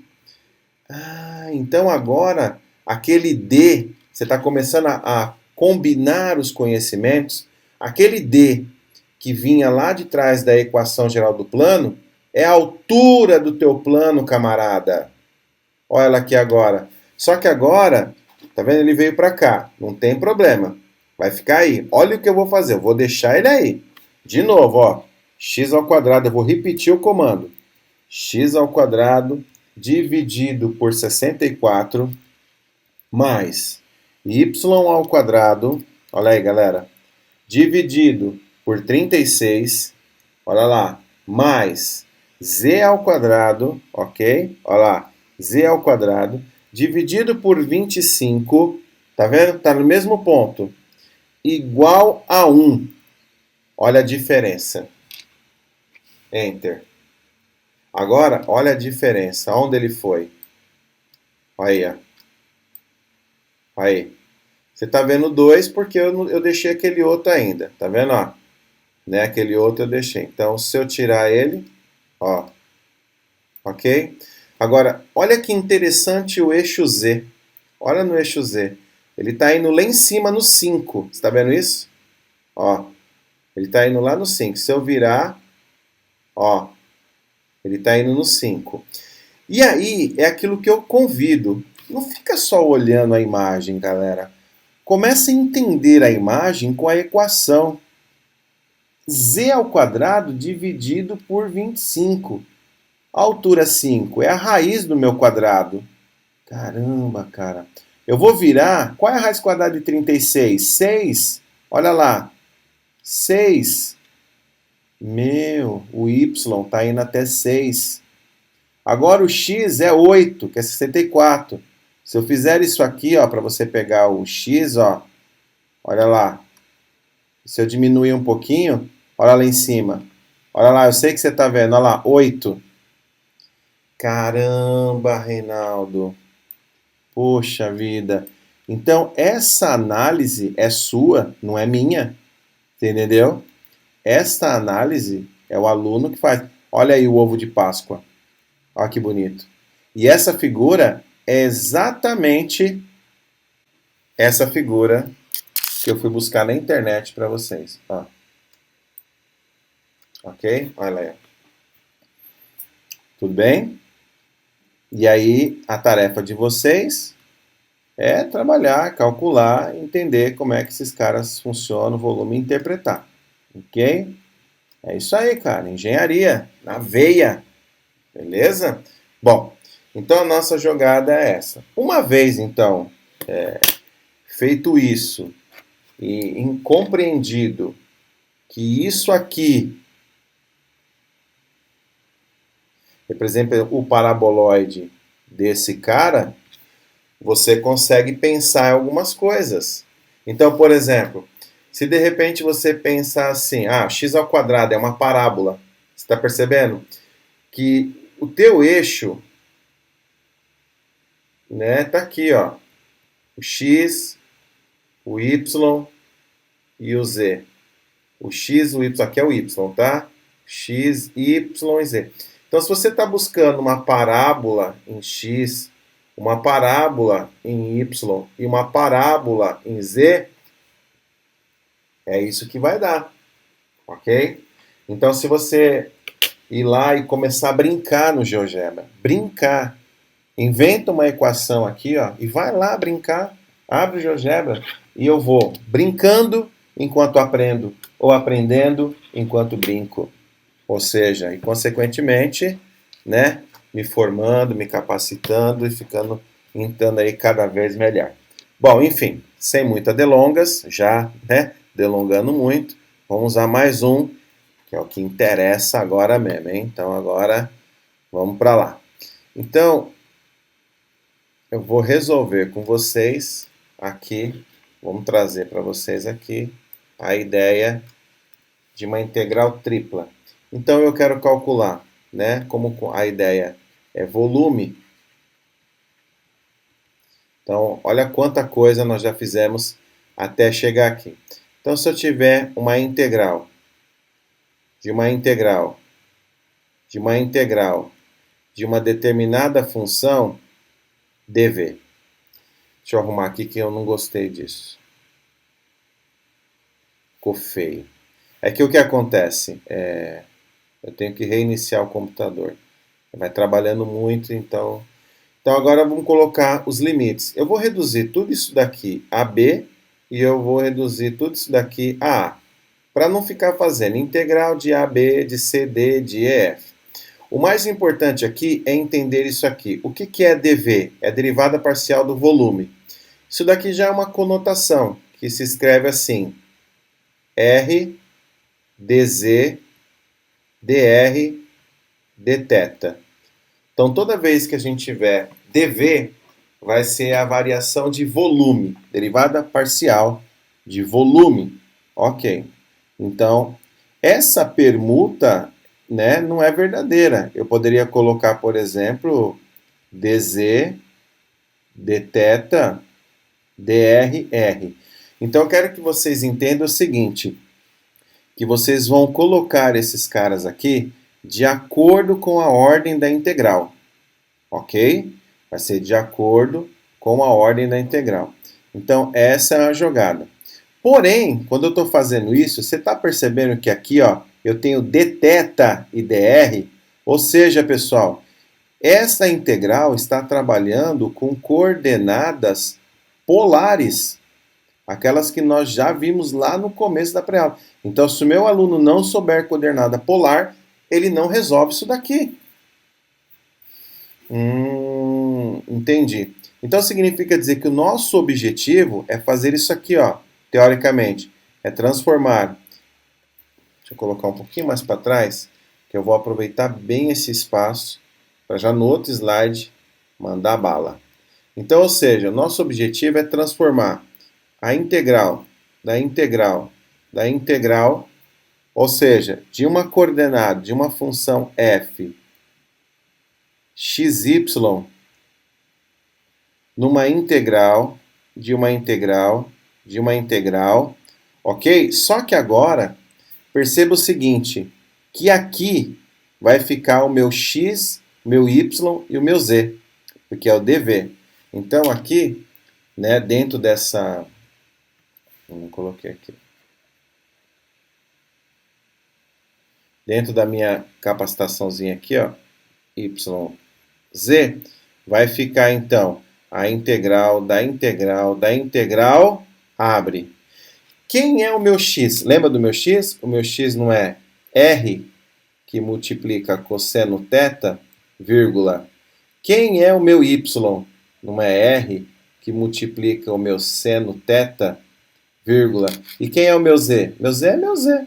Speaker 1: Ah, então agora aquele D, você está começando a combinar os conhecimentos. Aquele D que vinha lá de trás da equação geral do plano é a altura do teu plano, camarada. Olha ela aqui agora. Só que agora Tá vendo? Ele veio para cá. Não tem problema. Vai ficar aí. Olha o que eu vou fazer. Eu vou deixar ele aí. De novo, ó. X ao quadrado. Eu vou repetir o comando. X ao quadrado dividido por 64 mais y ao quadrado. Olha aí, galera. Dividido por 36. Olha lá. Mais z ao quadrado. Ok? Olha lá. Z ao quadrado dividido por 25, tá vendo? Tá no mesmo ponto. Igual a 1. Olha a diferença. Enter. Agora, olha a diferença. Onde ele foi? Aí, ó. Aí. Você tá vendo 2 porque eu deixei aquele outro ainda. Tá vendo, ó? Né? Aquele outro eu deixei. Então, se eu tirar ele, ó. Ok? Agora, olha que interessante o eixo Z. Olha no eixo Z. Ele está indo lá em cima no 5. Você está vendo isso? Ó. Ele está indo lá no 5. Se eu virar, ó. Ele está indo no 5. E aí é aquilo que eu convido. Não fica só olhando a imagem, galera. Comece a entender a imagem com a equação. Z ao quadrado dividido por 25. A altura 5 é a raiz do meu quadrado. Caramba, cara. Eu vou virar. Qual é a raiz quadrada de 36? 6. Olha lá. 6. Meu, o y está indo até 6. Agora o x é 8, que é 64. Se eu fizer isso aqui, ó, para você pegar o x, ó, olha lá. Se eu diminuir um pouquinho, olha lá em cima. Olha lá, eu sei que você está vendo, olha lá, 8. Caramba, Reinaldo. Poxa vida. Então, essa análise é sua, não é minha. Você entendeu? Esta análise é o aluno que faz. Olha aí o ovo de Páscoa. Olha que bonito. E essa figura é exatamente essa figura que eu fui buscar na internet para vocês. Ó. Ok? Olha aí. Tudo bem? E aí, a tarefa de vocês é trabalhar, calcular, entender como é que esses caras funcionam, volume e interpretar. Ok? É isso aí, cara. Engenharia, na veia. Beleza? Bom, então a nossa jogada é essa. Uma vez, então, feito isso e compreendido que isso aqui representa o paraboloide desse cara, você consegue pensar em algumas coisas. Então, por exemplo, se de repente você pensar assim, x ao quadrado é uma parábola, você está percebendo? Que o teu eixo, né, tá aqui, ó, o x, o y e o z. O x, o y, aqui é o y, tá? X, y e z. Então, se você está buscando uma parábola em x, uma parábola em y e uma parábola em z, é isso que vai dar, ok? Então, se você ir lá e começar a brincar no GeoGebra, brincar, inventa uma equação aqui, ó, e vai lá brincar, abre o GeoGebra e eu vou brincando enquanto aprendo, ou aprendendo enquanto brinco. Ou seja, e consequentemente, né, me formando, me capacitando e ficando entrando aí cada vez melhor. Bom, enfim, sem muitas delongas, já, né, delongando muito, vamos usar mais um, que é o que interessa agora mesmo, hein? Então agora vamos para lá. Então, eu vou resolver com vocês aqui, vamos trazer para vocês aqui a ideia de uma integral tripla. Então eu quero calcular, né, como a ideia é volume. Então, olha quanta coisa nós já fizemos até chegar aqui. Então, se eu tiver uma integral de uma integral de uma integral de uma determinada função dv. Deixa eu arrumar aqui que eu não gostei disso. Ficou feio. É que o que acontece? Eu tenho que reiniciar o computador. Vai trabalhando muito, então Então agora vamos colocar os limites. Eu vou reduzir tudo isso daqui a b e eu vou reduzir tudo isso daqui a a. Para não ficar fazendo integral de AB, de CD, de EF. O mais importante aqui é entender isso aqui. O que é dV? É a derivada parcial do volume. Isso daqui já é uma conotação, que se escreve assim. R, dz, dr, dθ. Então, toda vez que a gente tiver dV, vai ser a variação de volume, derivada parcial de volume. Ok. Então, essa permuta, né, não é verdadeira. Eu poderia colocar, por exemplo, dz, dθ, dr. Então, eu quero que vocês entendam o seguinte, que vocês vão colocar esses caras aqui de acordo com a ordem da integral, ok? Vai ser de acordo com a ordem da integral. Então, essa é a jogada. Porém, quando eu estou fazendo isso, você está percebendo que aqui ó, eu tenho dθ e dr? Ou seja, pessoal, essa integral está trabalhando com coordenadas polares, aquelas que nós já vimos lá no começo da pré-aula. Então, se o meu aluno não souber coordenada polar, ele não resolve isso daqui. Entendi. Então, significa dizer que o nosso objetivo é fazer isso aqui, ó, teoricamente. É transformar. Deixa eu colocar um pouquinho mais para trás, que eu vou aproveitar bem esse espaço para já no outro slide mandar bala. Então, ou seja, o nosso objetivo é transformar a integral da integral da integral, ou seja, de uma coordenada de uma função f xy numa integral de uma integral de uma integral, ok? Só que agora, perceba o seguinte, que aqui vai ficar o meu x, o meu y e o meu z, porque é o dv. Então aqui, né, dentro dessa... Não coloquei aqui. Dentro da minha capacitaçãozinha aqui, ó, yz, vai ficar então a integral da integral da integral, abre. Quem é o meu x? Lembra do meu x? O meu x não é r, que multiplica cosseno θ, vírgula. Quem é o meu y? Não é r, que multiplica o meu seno θ, vírgula. E quem é o meu z? Meu z é meu z.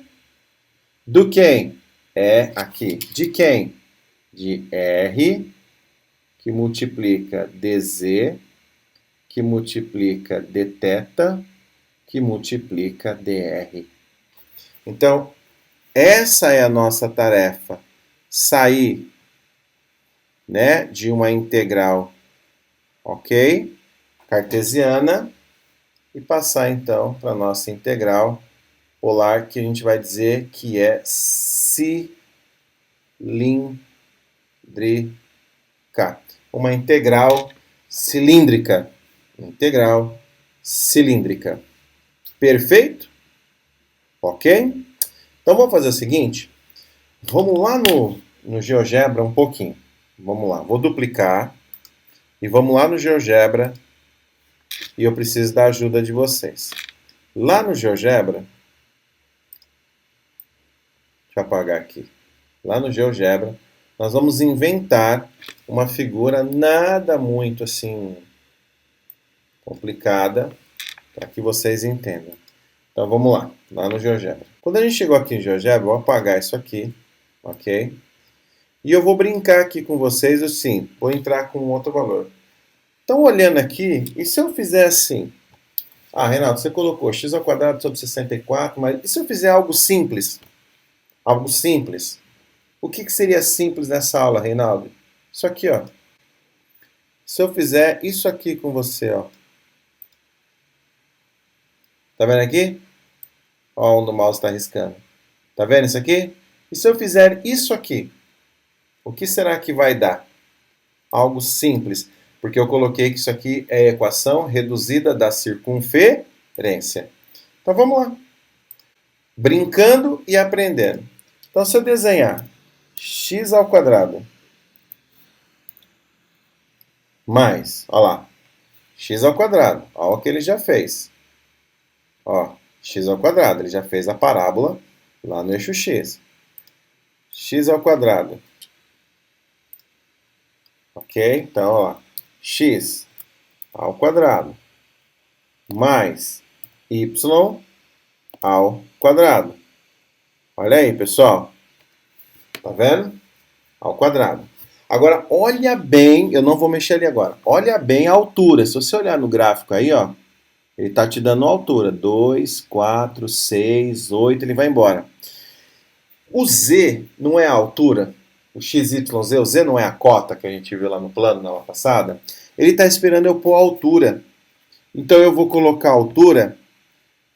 Speaker 1: Do quem? É aqui. De quem? De r, que multiplica dz, que multiplica dθ, que multiplica dr. Então, essa é a nossa tarefa. Sair, né, de uma integral, ok? Cartesiana, e passar então para a nossa integral polar, que a gente vai dizer que é cilíndrica. Uma integral cilíndrica. Integral cilíndrica. Perfeito? Ok? Então vamos fazer o seguinte. Vamos lá no GeoGebra um pouquinho. Vamos lá. Vou duplicar. E vamos lá no GeoGebra. E eu preciso da ajuda de vocês. Lá no GeoGebra. Deixa eu apagar aqui. Lá no GeoGebra, nós vamos inventar uma figura nada muito assim complicada, para que vocês entendam. Então vamos lá no GeoGebra. Quando a gente chegou aqui no GeoGebra, eu vou apagar isso aqui, ok? E eu vou brincar aqui com vocês assim, vou entrar com outro valor. Então olhando aqui, e se eu fizer assim? Ah, Renato, você colocou x² sobre 64, mas e se eu fizer algo simples? Algo simples. O que seria simples nessa aula, Reinaldo? Isso aqui, ó. Se eu fizer isso aqui com você, ó. Tá vendo aqui? Ó, onde o mouse está riscando. Tá vendo isso aqui? E se eu fizer isso aqui? O que será que vai dar? Algo simples. Porque eu coloquei que isso aqui é a equação reduzida da circunferência. Então vamos lá. Brincando e aprendendo. Então se eu desenhar x² mais, ó lá, x ao quadrado. Olha o que ele já fez. Ó, x ao quadrado. Ele já fez a parábola lá no eixo x. X ao quadrado. Ok? Então, ó, x ao quadrado mais y ao quadrado. Olha aí, pessoal. Tá vendo? Ao quadrado. Agora, olha bem, eu não vou mexer ali agora. Olha bem a altura. Se você olhar no gráfico aí, ó, ele está te dando a altura. 2, 4, 6, 8, ele vai embora. O z não é a altura, o x, y, z, o z não é a cota que a gente viu lá no plano na aula passada. Ele está esperando eu pôr a altura. Então eu vou colocar a altura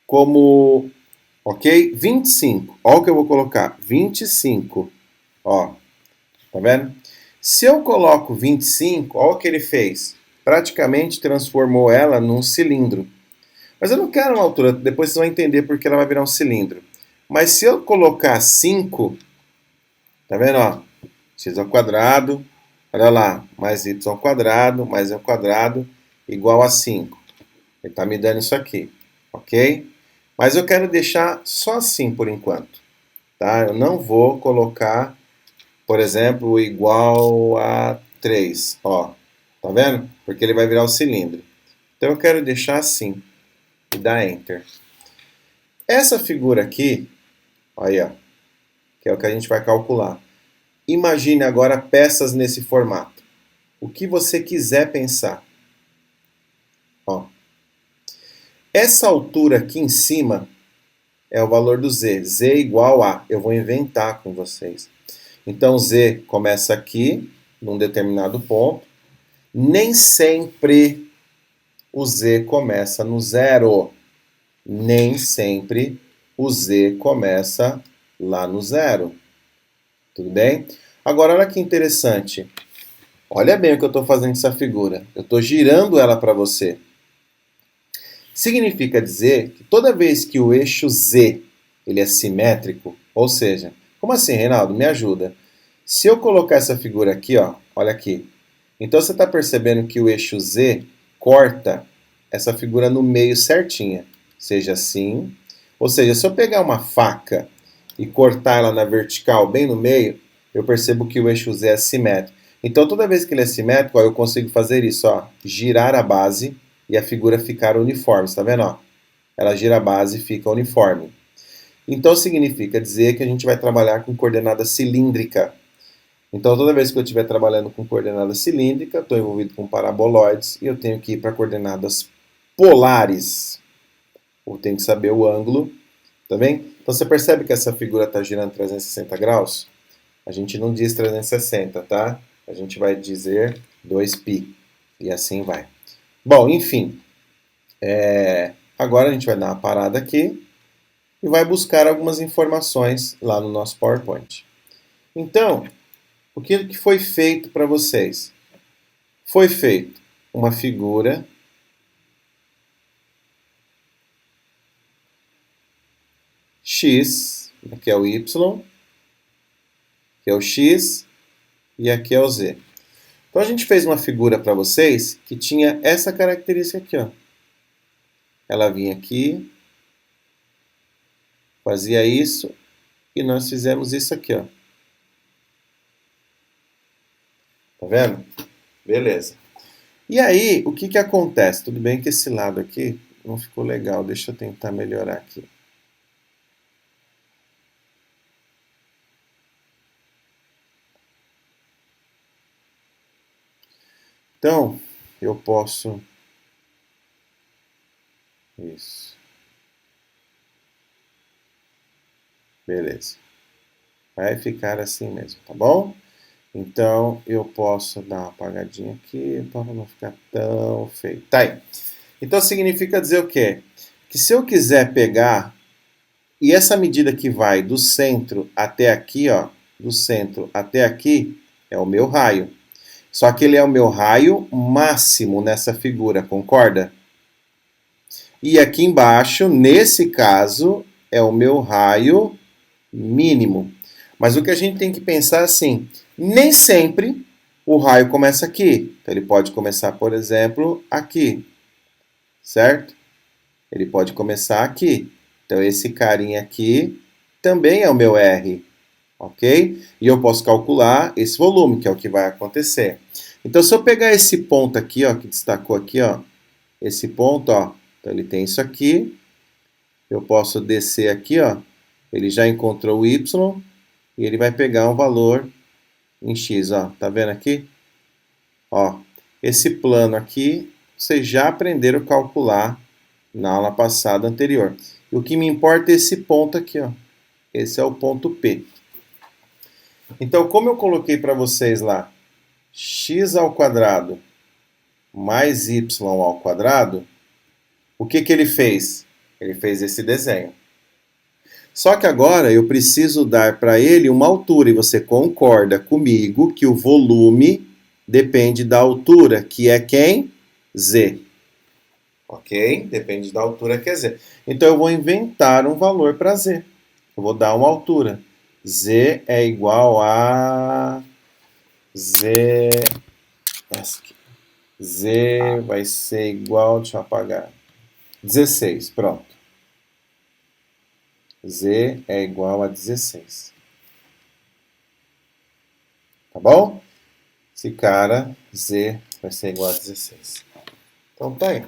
Speaker 1: como, ok? 25. Olha o que eu vou colocar. 25. Ó, tá vendo? Se eu coloco 25, olha o que ele fez. Praticamente transformou ela num cilindro. Mas eu não quero uma altura, depois vocês vão entender porque ela vai virar um cilindro. Mas se eu colocar 5, tá vendo, ó? X ao quadrado, olha lá, mais y ao quadrado, mais y ao quadrado, igual a 5. Ele está me dando isso aqui, ok? Mas eu quero deixar só assim por enquanto, tá? Eu não vou colocar, por exemplo, igual a 3, ó. Tá vendo? Porque ele vai virar o cilindro. Então eu quero deixar assim e dar Enter. Essa figura aqui, olha, que é o que a gente vai calcular. Imagine agora peças nesse formato. O que você quiser pensar. Ó. Essa altura aqui em cima é o valor do z. Z igual a. Eu vou inventar com vocês. Então, z começa aqui, num determinado ponto. Nem sempre o z começa no zero. Nem sempre o z começa lá no zero. Tudo bem? Agora, olha que interessante. Olha bem o que eu estou fazendo com essa figura. Eu estou girando ela para você. Significa dizer que toda vez que o eixo Z ele é simétrico, ou seja, como assim, Reinaldo? Me ajuda. Se eu colocar essa figura aqui, ó, olha aqui. Então você está percebendo que o eixo Z corta essa figura no meio certinha. Seja assim. Ou seja, se eu pegar uma faca e cortar ela na vertical, bem no meio, eu percebo que o eixo Z é simétrico. Então toda vez que ele é simétrico, ó, eu consigo fazer isso, ó, girar a base e a figura ficar uniforme. Está vendo? Ó? Ela gira a base e fica uniforme. Então significa dizer que a gente vai trabalhar com coordenada cilíndrica. Então toda vez que eu estiver trabalhando com coordenada cilíndrica, estou envolvido com paraboloides e eu tenho que ir para coordenadas polares. Eu tenho que saber o ângulo, tá bem? Então você percebe que essa figura está girando 360 graus? A gente não diz 360, tá? A gente vai dizer 2π e assim vai. Bom, enfim, agora a gente vai dar uma parada aqui e vai buscar algumas informações lá no nosso PowerPoint. Então, o que foi feito para vocês? Foi feito uma figura x, aqui é o y, aqui é o x e aqui é o z. Então a gente fez uma figura para vocês que tinha essa característica aqui, ó. Ela vinha aqui, fazia isso e nós fizemos isso aqui, ó. Tá vendo? Beleza. E aí, o que que acontece? Tudo bem que esse lado aqui não ficou legal. Deixa eu tentar melhorar aqui. Então, eu posso... Isso. Beleza. Vai ficar assim mesmo, tá bom? Então, eu posso dar uma apagadinha aqui para não ficar tão feio. Tá aí. Então, significa dizer o quê? Que se eu quiser pegar... E essa medida que vai do centro até aqui, ó, do centro até aqui, é o meu raio. Só que ele é o meu raio máximo nessa figura, concorda? E aqui embaixo, nesse caso, é o meu raio mínimo. Mas o que a gente tem que pensar assim, nem sempre O raio começa aqui. Então, ele pode começar, por exemplo, aqui. Certo? Ele pode começar aqui. Então, esse carinha aqui também é o meu R. Ok? E eu posso calcular esse volume, que é o que vai acontecer. Então, se eu pegar esse ponto aqui, ó, que destacou aqui, ó, esse ponto, ó, então ele tem isso aqui. Eu posso descer aqui, ó, ele já encontrou o Y e ele vai pegar um valor em X, ó. Tá vendo aqui? Ó, esse plano aqui, vocês já aprenderam a calcular na aula passada anterior. E o que me importa é esse ponto aqui, ó. Esse é o ponto P. Então, como eu coloquei para vocês lá, x ao quadrado mais y ao quadrado, o que ele fez? Ele fez esse desenho. Só que agora eu preciso dar para ele uma altura, e você concorda comigo que o volume depende da altura, que é quem? Z. Ok? Depende da altura que é Z. Então eu vou inventar um valor para Z. Eu vou dar uma altura. Z é igual a... Z... Z vai ser igual... Deixa eu apagar. 16, pronto. Z é igual a 16. Tá bom? Esse cara, Z, vai ser igual a 16. Então tá aí.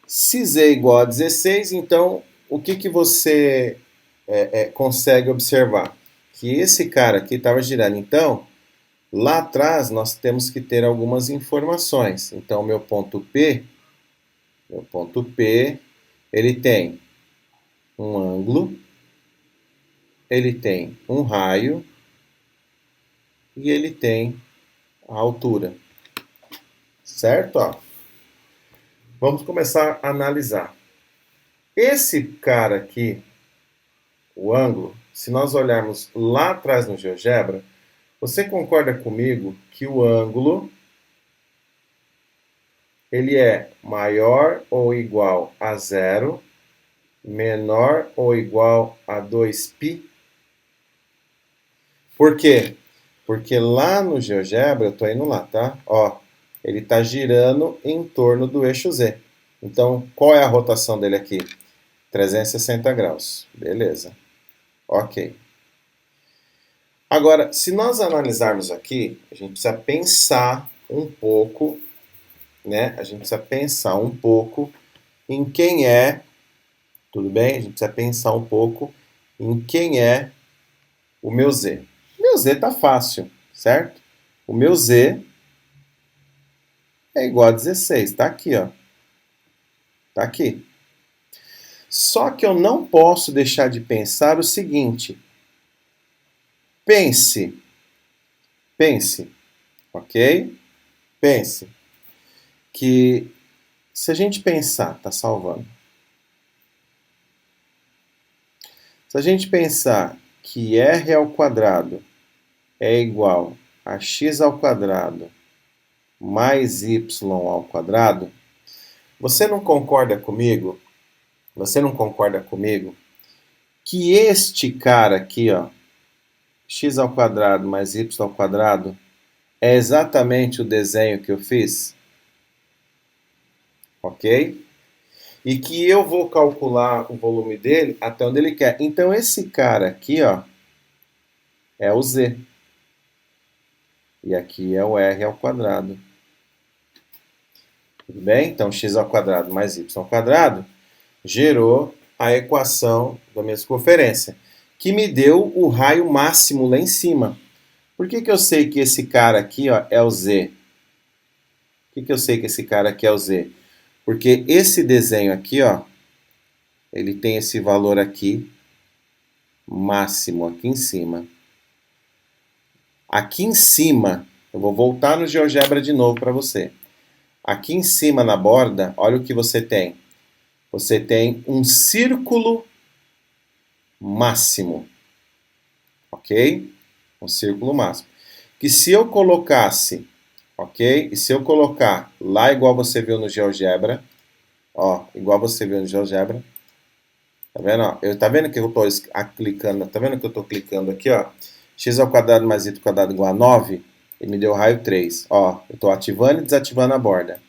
Speaker 1: Se Z é igual a 16, então o que você consegue observar? Que esse cara aqui estava girando. Então, lá atrás nós temos que ter algumas informações. Então, meu ponto P, ele tem um ângulo, ele tem um raio e ele tem a altura. Certo? Ó. Vamos começar a analisar. Esse cara aqui, o ângulo, se nós olharmos lá atrás no GeoGebra, você concorda comigo que o ângulo ele é maior ou igual a zero, menor ou igual a 2π? Por quê? Porque lá no GeoGebra, eu estou indo lá, tá? Ó, ele está girando em torno do eixo Z. Então, qual é a rotação dele aqui? 360 graus. Beleza. Ok. Agora, se nós analisarmos aqui, a gente precisa pensar um pouco, né? A gente precisa pensar um pouco em quem é, tudo bem? A gente precisa pensar um pouco em quem é o meu Z. O meu Z tá fácil, certo? O meu Z é igual a 16, tá aqui, ó. Tá aqui. Só que eu não posso deixar de pensar o seguinte. Pense, ok? Pense que se a gente pensar, tá salvando. Se a gente pensar que r ao quadrado é igual a x ao quadrado mais y ao quadrado, você não concorda comigo? Você não concorda comigo que este cara aqui, ó, x ao quadrado mais y ao quadrado, é exatamente o desenho que eu fiz? Ok? E que eu vou calcular o volume dele até onde ele quer. Então, esse cara aqui, ó, é o Z. E aqui é o R ao quadrado. Tudo bem? Então, x ao quadrado mais y ao quadrado gerou a equação da minha circunferência, que me deu o raio máximo lá em cima. Por que eu sei que esse cara aqui, ó, é o Z? Por que eu sei que esse cara aqui é o Z? Porque esse desenho aqui, ó, ele tem esse valor aqui, máximo, aqui em cima. Aqui em cima, eu vou voltar no GeoGebra de novo para você. Aqui em cima na borda, olha o que você tem. Você tem um círculo máximo. Ok? Um círculo máximo. Que se eu colocasse, ok? E se eu colocar lá igual você viu no GeoGebra, ó, igual você viu no GeoGebra, tá vendo? Ó? Tá vendo que eu tô clicando, tá vendo que eu tô clicando aqui, ó? x ao quadrado mais y ao quadrado igual a 9, ele me deu o raio 3. Ó, eu estou ativando e desativando a borda.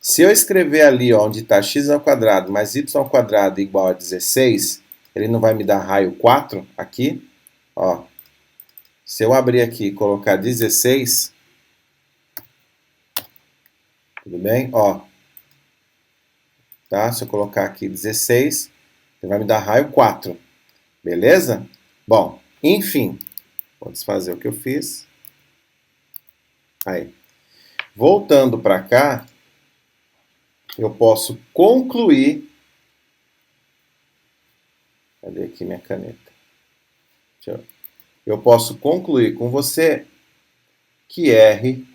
Speaker 1: Se eu escrever ali, ó, onde está x ao quadrado mais y ao quadrado igual a 16, ele não vai me dar raio 4 aqui? Ó, se eu abrir aqui e colocar 16, tudo bem? Ó, tá? Se eu colocar aqui 16, ele vai me dar raio 4, beleza? Bom, enfim, vou desfazer o que eu fiz. Aí, voltando para cá, eu posso concluir. Cadê aqui minha caneta? Eu posso concluir com você que R.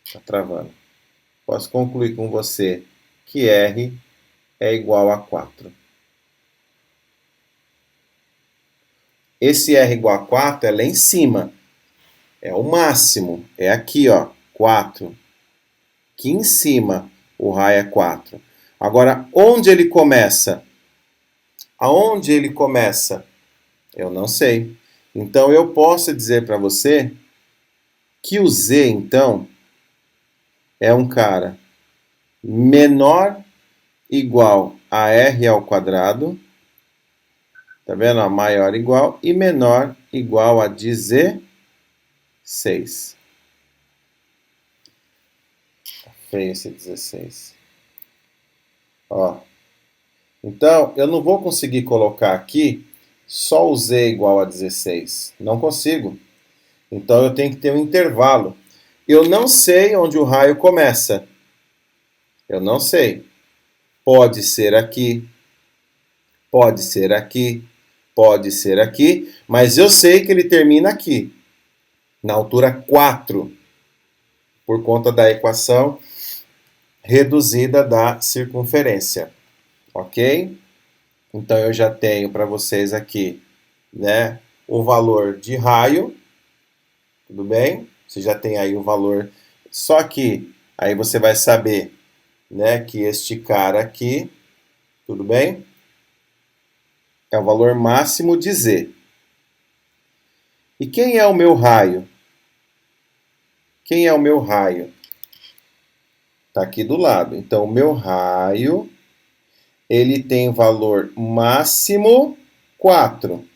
Speaker 1: Está travando. Posso concluir com você que R é igual a 4. Esse R igual a 4 é lá em cima. É o máximo. É aqui, ó, 4. Aqui em cima o raio é 4. Agora, onde ele começa? Aonde ele começa? Eu não sei. Então, eu posso dizer para você que o Z, então, é um cara menor igual a R ao quadrado. Tá vendo? Maior igual e menor igual a 16. Tá feio esse 16. Ó. Então, eu não vou conseguir colocar aqui só o Z igual a 16. Não consigo. Então, eu tenho que ter um intervalo. Eu não sei onde o raio começa. Eu não sei. Pode ser aqui. Pode ser aqui. Pode ser aqui. Mas eu sei que ele termina aqui. Na altura 4. Por conta da equação reduzida da circunferência. Ok? Então, eu já tenho para vocês aqui, né, o valor de raio. Tudo bem? Você já tem aí o valor. Só que aí você vai saber, né, que este cara aqui, tudo bem? É o valor máximo de Z. E quem é o meu raio? Quem é o meu raio? Está aqui do lado. Então, o meu raio, ele tem valor máximo 4.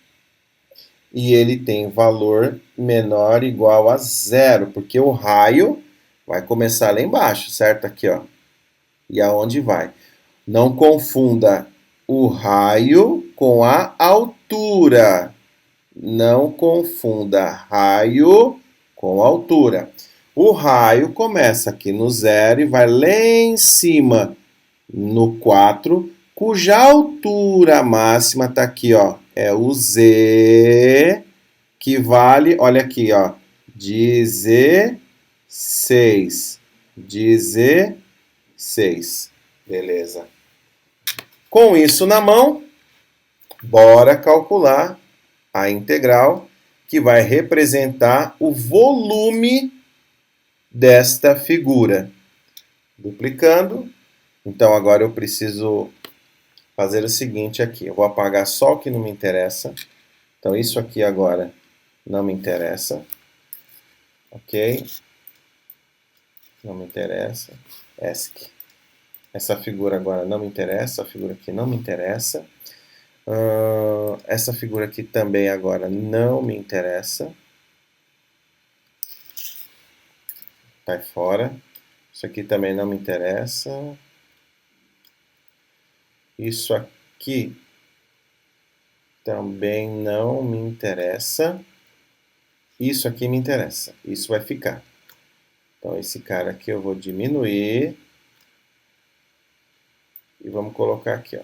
Speaker 1: E ele tem valor menor ou igual a 0, porque o raio vai começar lá embaixo, certo? Aqui, ó. E aonde vai? Não confunda o raio com a altura. Não confunda raio com altura. O raio começa aqui no 0 e vai lá em cima no 4, cuja altura máxima está aqui, ó, é o Z, que vale, olha aqui, ó, 16. 16. Beleza. Com isso na mão, bora calcular a integral que vai representar o volume desta figura. Duplicando. Então, agora eu preciso fazer o seguinte aqui. Eu vou apagar só o que não me interessa. Então, isso aqui agora não me interessa. Ok? Não me interessa. ESC. Essa figura agora não me interessa. A figura aqui não me interessa. Essa figura aqui também agora não me interessa. Sai fora. Isso aqui também não me interessa. Isso aqui também não me interessa. Isso aqui me interessa. Isso vai ficar. Então, esse cara aqui eu vou diminuir. E vamos colocar aqui, ó.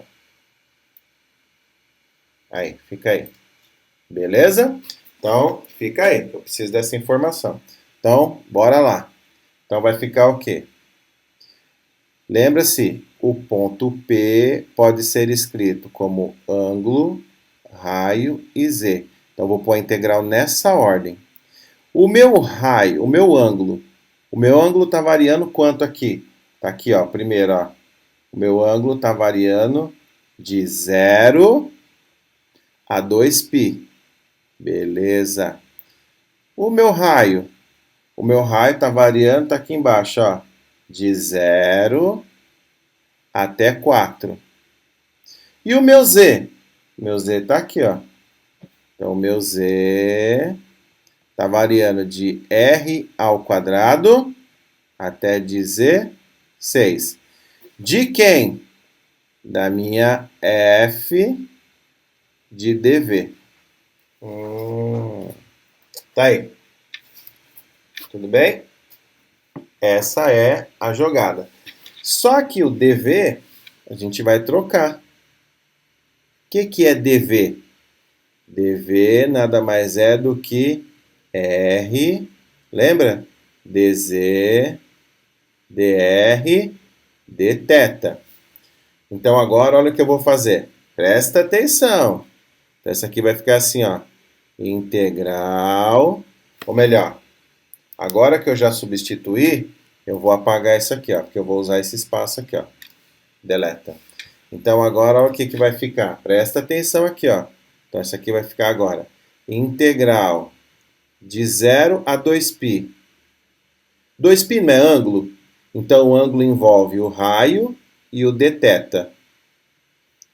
Speaker 1: Aí, fica aí. Beleza? Então, fica aí. Eu preciso dessa informação. Então, bora lá. Então, vai ficar o quê? Lembra-se, o ponto P pode ser escrito como ângulo, raio e Z. Então, vou pôr a integral nessa ordem. O meu raio, o meu ângulo está variando quanto aqui? Está aqui, ó, primeiro, ó. O meu ângulo está variando de 0 a 2π. Beleza. O meu raio? O meu raio está variando, está aqui embaixo, ó, de 0 até 4. E o meu Z? O meu Z está aqui, ó. Então, o meu Z está variando de R ao quadrado até 16. De quem? Da minha F de DV. Tá aí. Tudo bem? Essa é a jogada. Só que o DV a gente vai trocar. O que é DV? DV nada mais é do que R, lembra? DZ, DR, dθ. Então agora olha o que eu vou fazer. Presta atenção. Então, essa aqui vai ficar assim, ó. Integral, ou melhor, agora que eu já substituí, eu vou apagar isso aqui, ó, porque eu vou usar esse espaço aqui, ó. Deleta. Então agora olha o que vai ficar. Presta atenção aqui, ó. Então isso aqui vai ficar agora. Integral de 0 a 2π. 2π não é ângulo? Então o ângulo envolve o raio e o dθ.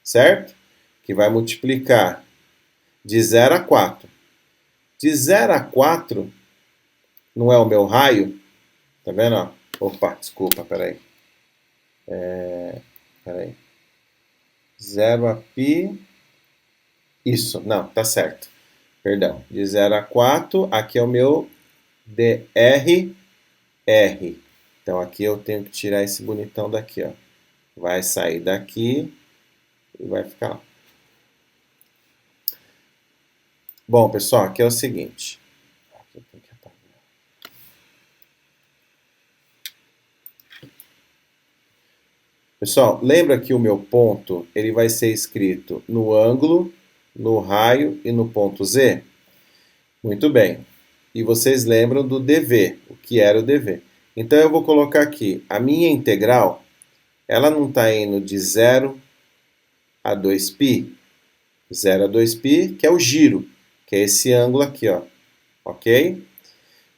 Speaker 1: Certo? Que vai multiplicar de 0 a 4. De 0 a 4 não é o meu raio? Tá vendo? Ó? Opa, desculpa, peraí. Peraí. 0 a π. Isso, não, tá certo. Perdão. De 0 a 4, aqui é o meu dr, R. Então aqui eu tenho que tirar esse bonitão daqui, ó. Vai sair daqui e vai ficar lá. Bom, pessoal, aqui é o seguinte. Aqui eu tenho que apagar. Pessoal, lembra que o meu ponto ele vai ser escrito no ângulo, no raio e no ponto Z? Muito bem. E vocês lembram do dV, o que era o dV. Então eu vou colocar aqui, a minha integral, ela não está indo de 0 a 2π? 0 a 2π, que é o giro, que é esse ângulo aqui, ó. Ok?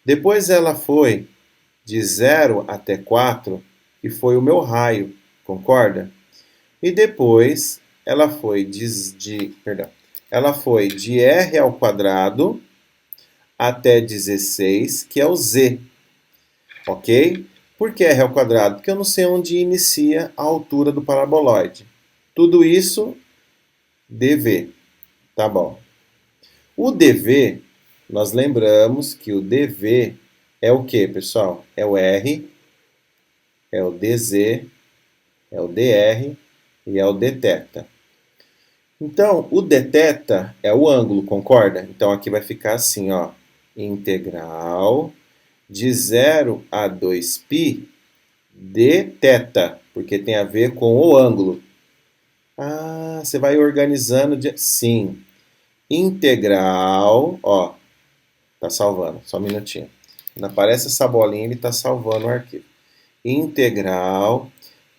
Speaker 1: Depois ela foi de 0 até 4, que foi o meu raio, concorda? E depois ela foi ela foi de R ao quadrado até 16, que é o Z. Ok? Por que R ao quadrado? Porque eu não sei onde inicia a altura do paraboloide. Tudo isso, dV. Tá bom. O dV, nós lembramos que o dV é o que, pessoal? É o R, é o dZ, é o dr e é o dθ. Então, o dθ é o ângulo, concorda? Então, aqui vai ficar assim, ó. Integral de 0 a 2π dθ, porque tem a ver com o ângulo. Ah, você vai organizando de... Sim. Integral, ó, tá salvando, só um minutinho. Quando aparece essa bolinha, ele tá salvando o arquivo. Integral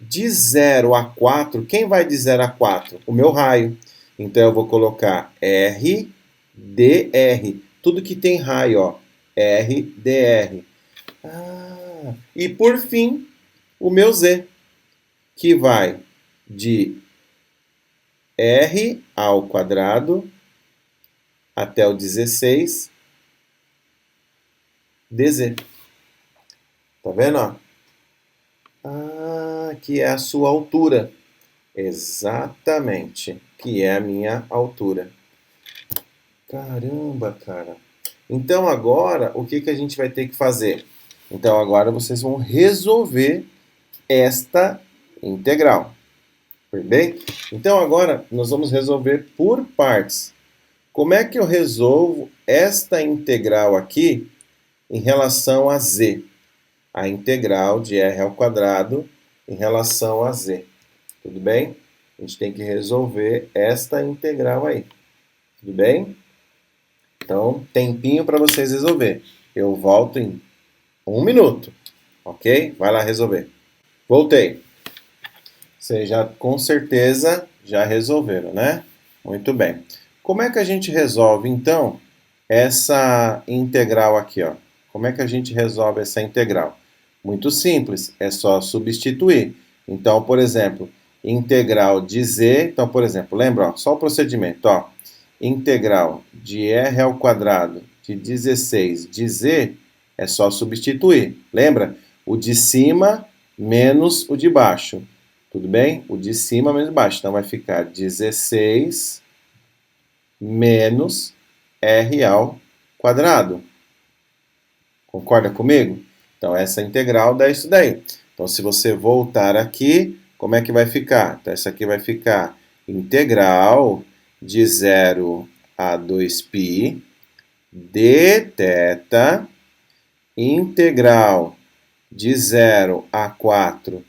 Speaker 1: de 0 a 4, quem vai de 0 a 4? O meu raio. Então eu vou colocar R, dr, tudo que tem raio, ó, R, dr. Ah, e por fim, o meu Z, que vai de R ao quadrado até o 16 dz. Tá vendo? Ó? Ah, que é a sua altura. Exatamente, que é a minha altura. Caramba, cara. Então agora, o que a gente vai ter que fazer? Então agora vocês vão resolver esta integral. Tudo bem? Então agora nós vamos resolver por partes. Como é que eu resolvo esta integral aqui em relação a z? A integral de r ao quadrado em relação a z. Tudo bem? A gente tem que resolver esta integral aí. Tudo bem? Então, tempinho para vocês resolver. Eu volto em 1 minuto. Ok? Vai lá resolver. Voltei. Vocês já, com certeza, já resolveram, né? Muito bem. Como é que a gente resolve, então, essa integral aqui, ó. Como é que a gente resolve essa integral? Muito simples, é só substituir. Então, por exemplo, integral de z, então, por exemplo, lembra, ó, só o procedimento, ó. Integral de r ao quadrado de 16 de z é só substituir. Lembra? O de cima menos o de baixo. Tudo bem? O de cima menos o de baixo. Então vai ficar 16 menos r ao quadrado. Concorda comigo? Então, essa integral dá isso daí. Então, se você voltar aqui, como é que vai ficar? Então, essa aqui vai ficar integral de 0 a 2π dθ integral de 0 a 4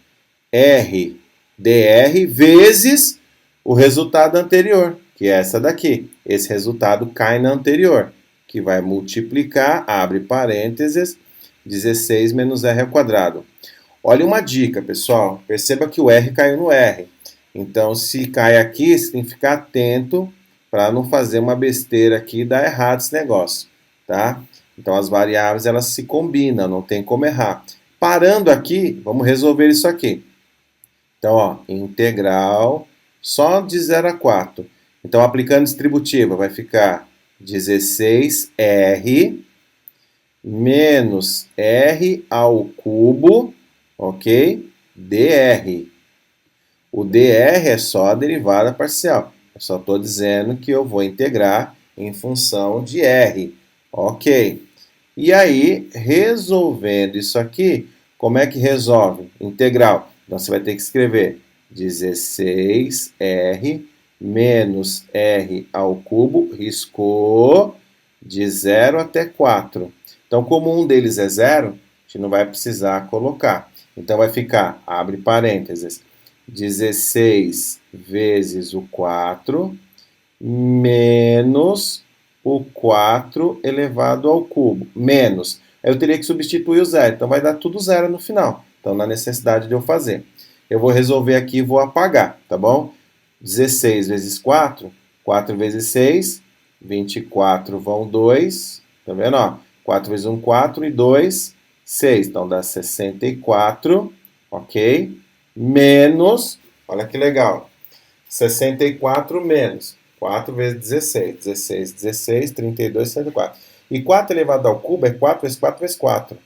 Speaker 1: r dr vezes o resultado anterior, que é essa daqui. Esse resultado cai na anterior, que vai multiplicar, abre parênteses, 16 menos r ao quadrado. Olha uma dica, pessoal. Perceba que o r caiu no r. Então, se cai aqui, você tem que ficar atento para não fazer uma besteira aqui e dar errado esse negócio, tá? Então, as variáveis, elas se combinam, não tem como errar. Parando aqui, vamos resolver isso aqui. Então, ó, integral só de 0 a 4. Então, aplicando distributiva, vai ficar 16r menos r ao cubo, ok? dr. O dr é só a derivada parcial. Eu só estou dizendo que eu vou integrar em função de r, ok? E aí, resolvendo isso aqui, como é que resolve? Integral. Então, você vai ter que escrever 16r menos r ao cubo, riscou, de 0 até 4. Então, como um deles é 0, a gente não vai precisar colocar. Então, vai ficar, abre parênteses, 16 vezes o 4 menos o 4 elevado ao cubo. Menos. Eu teria que substituir o zero. Então, vai dar tudo zero no final. Então, na necessidade de eu fazer. Eu vou resolver aqui e vou apagar, tá bom? 16 vezes 4, 4 vezes 6, 24 vão 2. Tá vendo? Ó, 4 vezes 1, 4 e 2, 6. Então, dá 64, ok? Menos, olha que legal, 64 menos 4 vezes 16, 16, 16, 32, 64. E 4 elevado ao cubo é 4 vezes 4 vezes 4.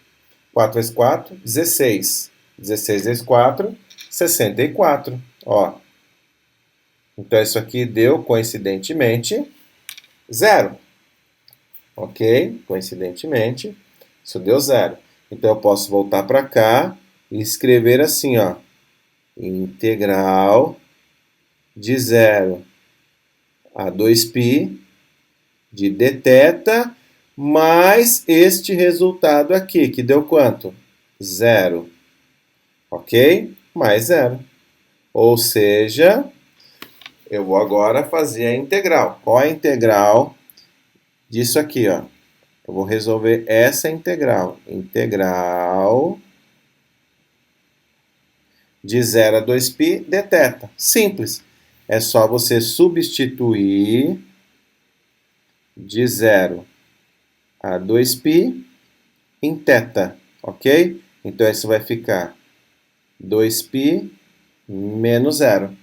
Speaker 1: 4 vezes 4, 16. 16 vezes 4, 64. Ó. Então, isso aqui deu, coincidentemente, 0. Ok? Coincidentemente, isso deu 0. Então, eu posso voltar para cá e escrever assim, ó. Integral de 0 a 2π de dθ mais este resultado aqui, que deu quanto? 0. Ok? Mais 0. Ou seja, eu vou agora fazer a integral. Qual é a integral disso aqui, ó? Eu vou resolver essa integral. Integral de 0 a 2π dθ. Simples. É só você substituir de 0 a 2π em θ, ok? Então, isso vai ficar 2π menos 0.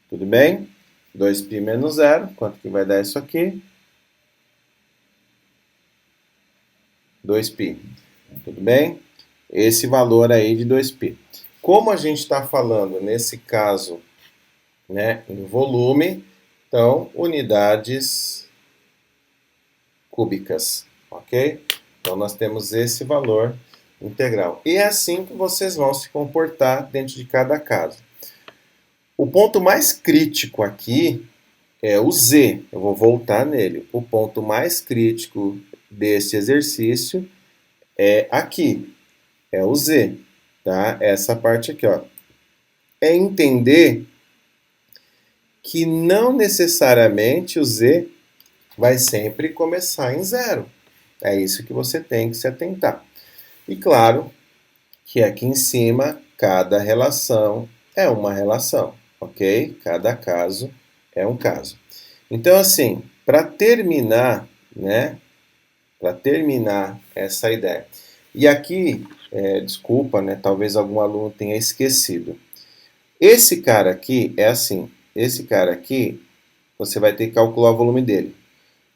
Speaker 1: Tudo bem? 2π menos 0, quanto que vai dar isso aqui? 2π. Tudo bem? Esse valor aí de 2π. Como a gente está falando, nesse caso, né, em volume, então, unidades cúbicas, ok? Então, nós temos esse valor integral. E é assim que vocês vão se comportar dentro de cada caso. O ponto mais crítico aqui é o z. Eu vou voltar nele. O ponto mais crítico desse exercício é aqui. É o z. Tá? Essa parte aqui, ó. É entender que não necessariamente o z vai sempre começar em 0. É isso que você tem que se atentar. E claro que aqui em cima, cada relação é uma relação, ok? Cada caso é um caso. Então, assim, para terminar, né, para terminar essa ideia. E aqui, desculpa, né, talvez algum aluno tenha esquecido. Esse cara aqui é assim, esse cara aqui, você vai ter que calcular o volume dele.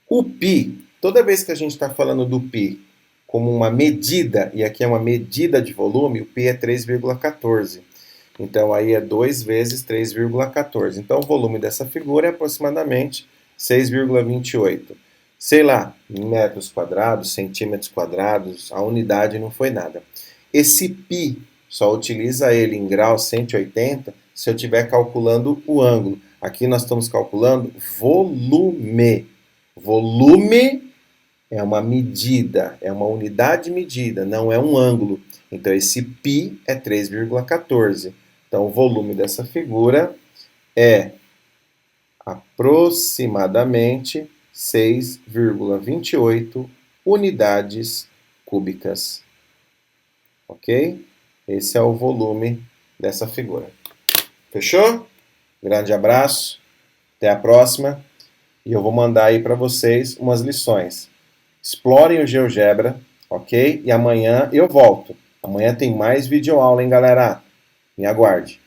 Speaker 1: O π, toda vez que a gente está falando do π como uma medida, e aqui é uma medida de volume, o π é 3,14. Então, aí é 2 vezes 3,14. Então, o volume dessa figura é aproximadamente 6,28. Sei lá, metros quadrados, centímetros quadrados, a unidade não foi nada. Esse π, só utiliza ele em grau 180 se eu estiver calculando o ângulo. Aqui nós estamos calculando volume. Volume é uma medida, é uma unidade medida, não é um ângulo. Então, esse π é 3,14. Então, o volume dessa figura é aproximadamente 6,28 unidades cúbicas. Ok? Esse é o volume dessa figura. Fechou? Grande abraço, até a próxima. E eu vou mandar aí para vocês umas lições. Explorem o GeoGebra, ok? E amanhã eu volto. Amanhã tem mais videoaula, hein, galera? Me aguarde.